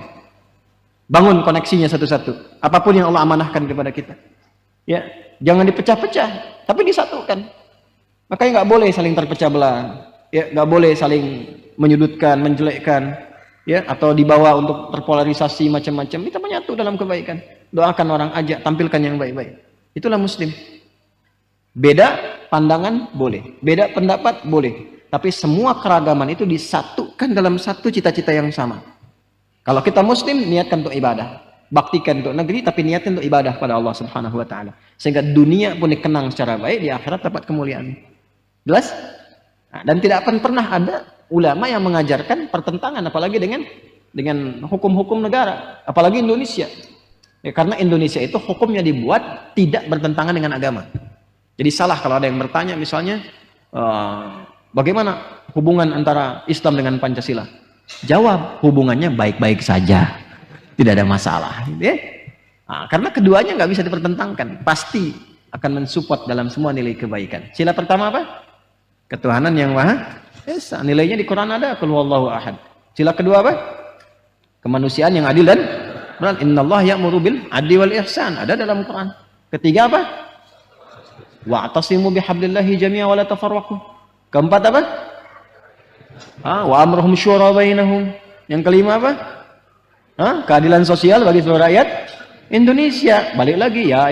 Bangun koneksinya satu-satu, apapun yang Allah amanahkan kepada kita. Ya, jangan dipecah-pecah, tapi disatukan. Makanya nggak boleh saling terpecah belah. Ya, nggak boleh saling menyudutkan, menjelekkan, ya, atau dibawa untuk terpolarisasi macam-macam. Kita menyatu dalam kebaikan. Doakan orang, ajak, tampilkan yang baik-baik. Itulah Muslim. Beda pandangan boleh, beda pendapat boleh, tapi semua keragaman itu disatukan dalam satu cita-cita yang sama. Kalau kita Muslim, niatkan untuk ibadah, baktikan untuk negeri, tapi niatkan untuk ibadah pada Allah Subhanahu Wa Taala, sehingga dunia pun dikenang secara baik, di akhirat dapat kemuliaan. Jelas? Nah, dan tidak akan pernah ada ulama yang mengajarkan pertentangan, apalagi dengan hukum-hukum negara, apalagi Indonesia. Ya, karena Indonesia itu hukumnya dibuat tidak bertentangan dengan agama. Jadi salah kalau ada yang bertanya misalnya, bagaimana hubungan antara Islam dengan Pancasila? Jawab, hubungannya baik-baik saja, tidak ada masalah. Ya? Nah, karena keduanya nggak bisa dipertentangkan, pasti akan mensupport dalam semua nilai kebaikan. Sila pertama apa? Ketuhanan yang Maha Esa. Nilainya di Quran ada, Qul huwallahu ahad. Sila kedua apa? Kemanusiaan yang adil dan benar. Innallaha ya'muru bil adli wal ihsan, ada dalam Quran. Ketiga apa? Wa'tasimu bihablillahi jami'an wa la tafarraqu. Keempat apa? Wa amruhum syura bainahum. Yang kelima apa? Keadilan sosial bagi seluruh rakyat Indonesia. Balik lagi, ya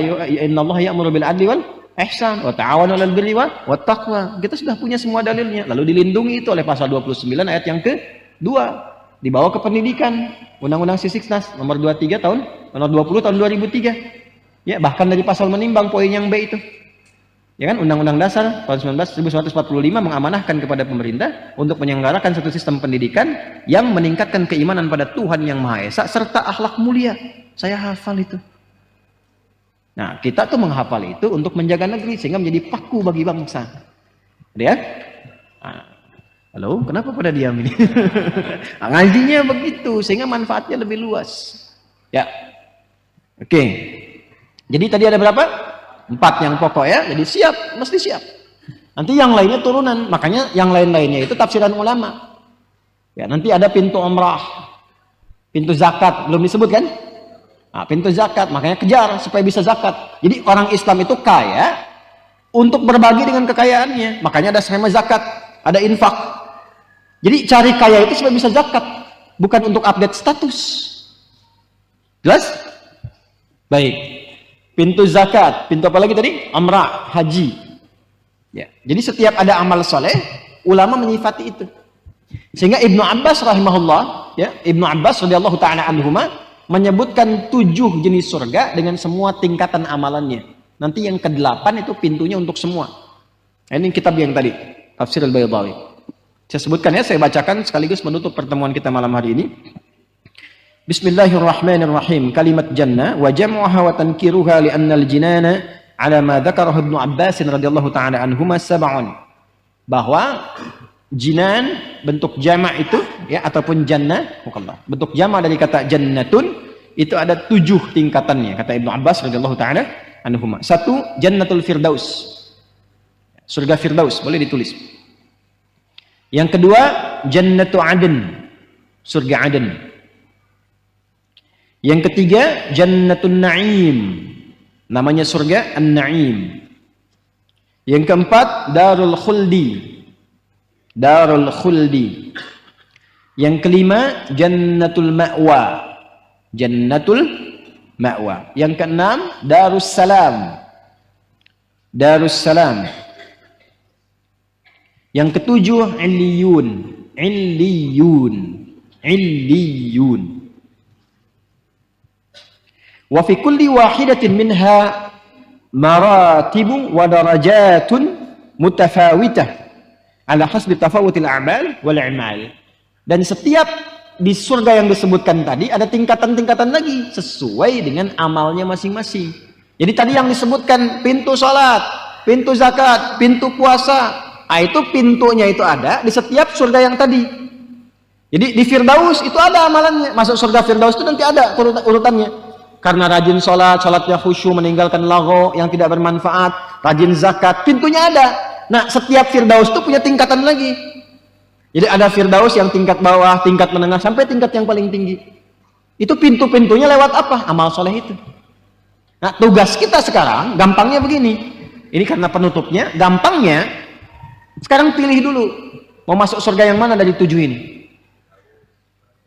innallaha ya'muru bil adli wal ihsan wa ta'awanu 'alal birri wat taqwa. Kita sudah punya semua dalilnya. Lalu dilindungi itu oleh pasal 29 ayat yang kedua. Dibawa ke pendidikan, Undang-Undang Sisdiknas nomor 23 tahun, nomor 20 tahun 2003. Ya, bahkan dari pasal menimbang poin yang B itu. Ya kan, Undang-Undang Dasar tahun 1945 mengamanahkan kepada pemerintah untuk menyelenggarakan satu sistem pendidikan yang meningkatkan keimanan pada Tuhan yang Maha Esa serta akhlak mulia. Saya hafal itu. Nah, kita tuh menghafal itu untuk menjaga negeri sehingga menjadi paku bagi bangsa. Ya? Halo, kenapa pada diam ini? Ngajinya begitu, sehingga manfaatnya lebih luas. Ya, oke. Jadi tadi ada berapa? 4 yang pokok ya. Jadi siap, mesti siap. Nanti yang lainnya turunan. Makanya yang lain-lainnya itu tafsiran ulama. Ya, nanti ada pintu umrah, pintu zakat, belum disebut kan? Nah, pintu zakat, makanya kejar supaya bisa zakat. Jadi orang Islam itu kaya untuk berbagi dengan kekayaannya. Makanya ada skema zakat, ada infak. Jadi cari kaya itu supaya bisa zakat, bukan untuk update status. Jelas? Baik. Pintu zakat, pintu apa lagi tadi? Umrah, haji. Ya. Jadi setiap ada amal soleh, ulama menyifati itu. Sehingga Ibnu Abbas rahimahullah, ya, Ibnu Abbas radhiyallahu taala anhuma menyebutkan 7 jenis surga dengan semua tingkatan amalannya. Nanti yang ke-8 itu pintunya untuk semua. Nah, ini kitab yang tadi, Tafsir Al-Baydawi. Saya sebutkan ya, saya bacakan sekaligus menutup pertemuan kita malam hari ini. Bismillahirrahmanirrahim. Kalimat jannah wa jam'uha wa tankiruha li anna al-jinana ala ma dzakarahu Ibnu Abbas radhiyallahu taala anhuma sab'un. Bahwa jinan bentuk jama' itu ya ataupun jannah, bentuk jama' dari kata jannatun itu ada 7 tingkatannya kata Ibnu Abbas radhiyallahu taala anhuma. 1, jannatul firdaus. Surga firdaus boleh ditulis. Yang kedua, jannatu aden. Surga aden. Yang ketiga, jannatun na'im. Namanya surga an-na'im. Yang keempat, darul khuldi. Darul khuldi. Yang kelima, jannatul ma'wa. Jannatul ma'wa. Yang keenam, darus salam. Darus salam. Yang ketujuh, illiyun. Illiyun. Illiyun. Wa fi kulli wahidatin minha maratibu wa darajatun mutafawitah ala hasbi tafawutil a'mal wal i'mal. Dan setiap di surga yang disebutkan tadi ada tingkatan-tingkatan lagi sesuai dengan amalnya masing-masing. Jadi tadi yang disebutkan pintu salat, pintu zakat, pintu puasa, itu pintunya itu ada di setiap surga yang tadi. Jadi di Firdaus itu ada amalannya. Masuk surga Firdaus itu nanti ada urutannya. Karena rajin sholat, sholatnya khusyuk, meninggalkan lagho yang tidak bermanfaat, rajin zakat, pintunya ada. Nah, setiap Firdaus itu punya tingkatan lagi. Jadi ada Firdaus yang tingkat bawah, tingkat menengah, sampai tingkat yang paling tinggi. Itu pintu-pintunya lewat apa? Amal soleh itu. Nah, tugas kita sekarang, gampangnya begini. Ini karena penutupnya, gampangnya, sekarang pilih dulu. Mau masuk surga yang mana dari 7 ini?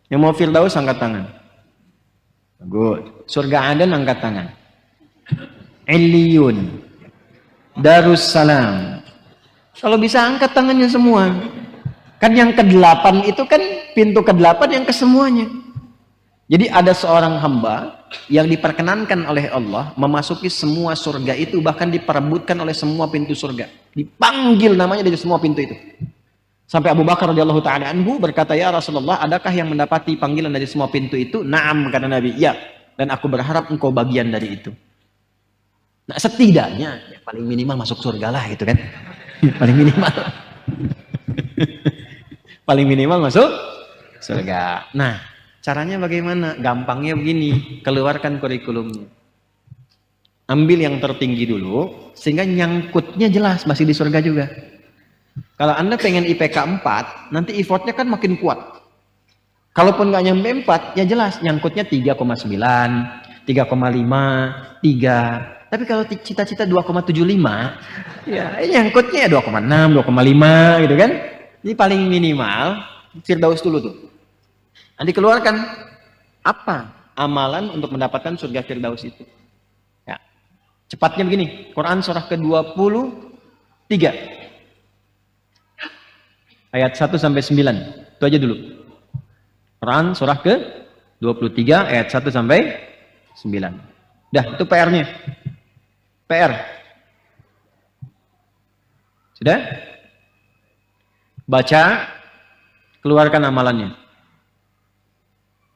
Yang mau Firdaus, angkat tangan. Good. Surga Aden angkat tangan. Illiyun. Darussalam. Kalau bisa angkat tangannya semua. Kan yang ke-8 itu kan pintu ke-8 yang ke semuanya. Jadi ada seorang hamba yang diperkenankan oleh Allah memasuki semua surga itu, bahkan diperebutkan oleh semua pintu surga. Dipanggil namanya dari semua pintu itu. Sampai Abu Bakar radhiyallahu taala anhu berkata, "Ya Rasulullah, adakah yang mendapati panggilan dari semua pintu itu?" "Na'am," kata Nabi. "Ya, dan aku berharap engkau bagian dari itu." Nah, setidaknya ya, paling minimal masuk surga lah gitu kan. Paling minimal. Paling minimal masuk surga. Nah, caranya bagaimana? Gampangnya begini, keluarkan kurikulumnya. Ambil yang tertinggi dulu sehingga nyangkutnya jelas masih di surga juga. Kalau Anda pengen IPK 4, nanti effortnya kan makin kuat. Kalaupun nggak nyampe 4, ya jelas nyangkutnya 3,9, 3,5, 3. Tapi kalau cita-cita 2,75, ya nyangkutnya 2,6, 2,5 gitu kan. Ini paling minimal Firdaus dulu tuh. Nanti keluarkan apa amalan untuk mendapatkan surga Firdaus itu. Ya. Cepatnya begini, Quran surah ke-23. Ayat 1 sampai 9. Itu aja dulu. Quran surah ke-23 ayat 1 sampai 9. Dah, itu PR-nya. PR. Sudah? Baca, keluarkan amalannya.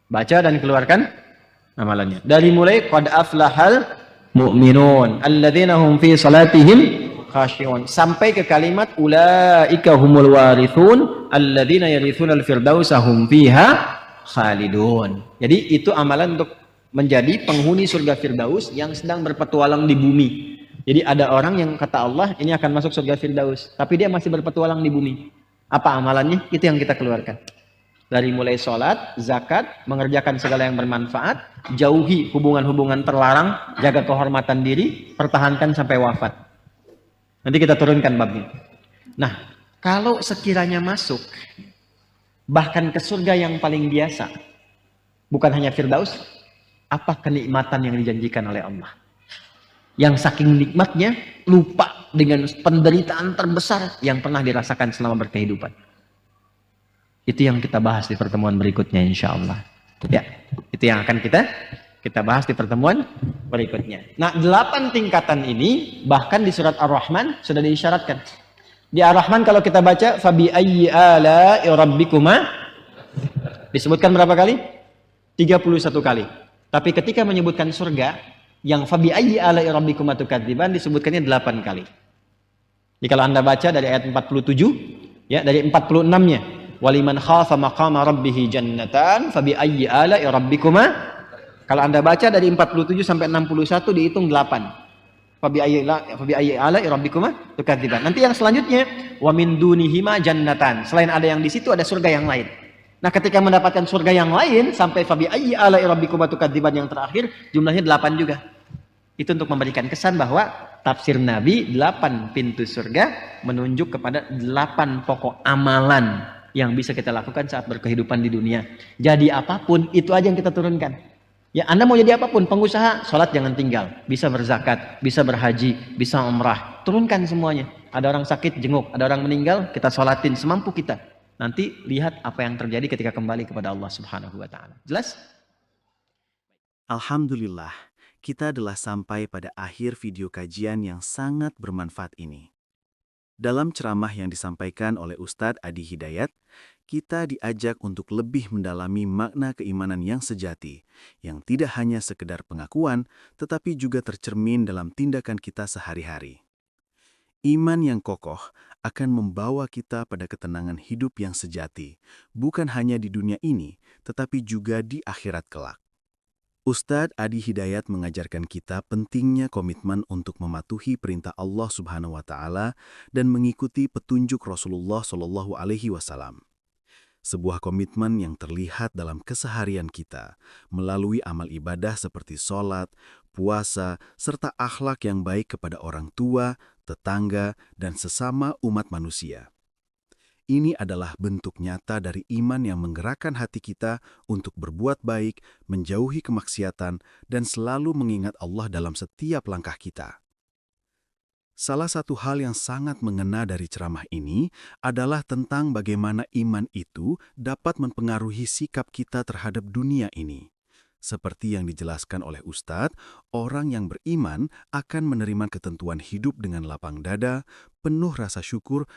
Baca dan keluarkan amalannya. Dari mulai qad aflahal mu'minun alladzina hum fi salatihim khashi'un sampai ke kalimat ulaika humul warithun alladzina yarithunal firdausa hum fiha khalidun. Jadi itu amalan untuk menjadi penghuni surga Firdaus yang sedang berpetualang di bumi. Jadi ada orang yang kata Allah ini akan masuk surga Firdaus, tapi dia masih berpetualang di bumi. Apa amalannya? Itu yang kita keluarkan. Dari mulai sholat, zakat, mengerjakan segala yang bermanfaat, jauhi hubungan-hubungan terlarang, jaga kehormatan diri, pertahankan sampai wafat. Nanti kita turunkan babnya. Nah, kalau sekiranya masuk, bahkan ke surga yang paling biasa, bukan hanya Firdaus, apa kenikmatan yang dijanjikan oleh Allah? Yang saking nikmatnya, lupa dengan penderitaan terbesar yang pernah dirasakan selama berkehidupan. Itu yang kita bahas di pertemuan berikutnya insya Allah. Ya, itu yang akan kita bahas di pertemuan berikutnya. Nah, 8 tingkatan ini bahkan di surat Ar-Rahman sudah diisyaratkan. Di Ar-Rahman kalau kita baca fabi ayyi ala'i rabbikuma disebutkan berapa kali? 31 kali. Tapi ketika menyebutkan surga yang fabi ayyi ala'i rabbikuma tukadziban disebutkannya 8 kali. Jadi kalau Anda baca dari ayat 47 ya, dari 46-nya waliman khafa maqama rabbih jannatan fabi ayyi ala'i rabbikuma. Kalau Anda baca dari 47 sampai 61 dihitung 8. Fabi ayyi ala'i rabbikuma tukadziban. Nanti yang selanjutnya wa min dunihima jannatan. Selain ada yang di situ ada surga yang lain. Nah, ketika mendapatkan surga yang lain sampai fabi ayyi ala'i rabbikuma tukadziban yang terakhir jumlahnya 8 juga. Itu untuk memberikan kesan bahwa tafsir Nabi 8 pintu surga menunjuk kepada 8 pokok amalan yang bisa kita lakukan saat berkehidupan di dunia. Jadi apapun, itu aja yang kita turunkan. Ya, Anda mau jadi apapun, pengusaha, sholat jangan tinggal. Bisa berzakat, bisa berhaji, bisa umrah. Turunkan semuanya. Ada orang sakit, jenguk. Ada orang meninggal, kita sholatin semampu kita. Nanti lihat apa yang terjadi ketika kembali kepada Allah Subhanahu wa Ta'ala. Jelas?
Alhamdulillah, kita telah sampai pada akhir video kajian yang sangat bermanfaat ini. Dalam ceramah yang disampaikan oleh Ustadz Adi Hidayat, kita diajak untuk lebih mendalami makna keimanan yang sejati, yang tidak hanya sekedar pengakuan, tetapi juga tercermin dalam tindakan kita sehari-hari. Iman yang kokoh akan membawa kita pada ketenangan hidup yang sejati, bukan hanya di dunia ini, tetapi juga di akhirat kelak. Ustadz Adi Hidayat mengajarkan kita pentingnya komitmen untuk mematuhi perintah Allah Subhanahu wa Ta'ala dan mengikuti petunjuk Rasulullah Shallallahu Alaihi Wasallam. Sebuah komitmen yang terlihat dalam keseharian kita melalui amal ibadah seperti sholat, puasa, serta akhlak yang baik kepada orang tua, tetangga, dan sesama umat manusia. Ini adalah bentuk nyata dari iman yang menggerakkan hati kita untuk berbuat baik, menjauhi kemaksiatan, dan selalu mengingat Allah dalam setiap langkah kita. Salah satu hal yang sangat mengena dari ceramah ini adalah tentang bagaimana iman itu dapat mempengaruhi sikap kita terhadap dunia ini. Seperti yang dijelaskan oleh Ustadz, orang yang beriman akan menerima ketentuan hidup dengan lapang dada, penuh rasa syukur,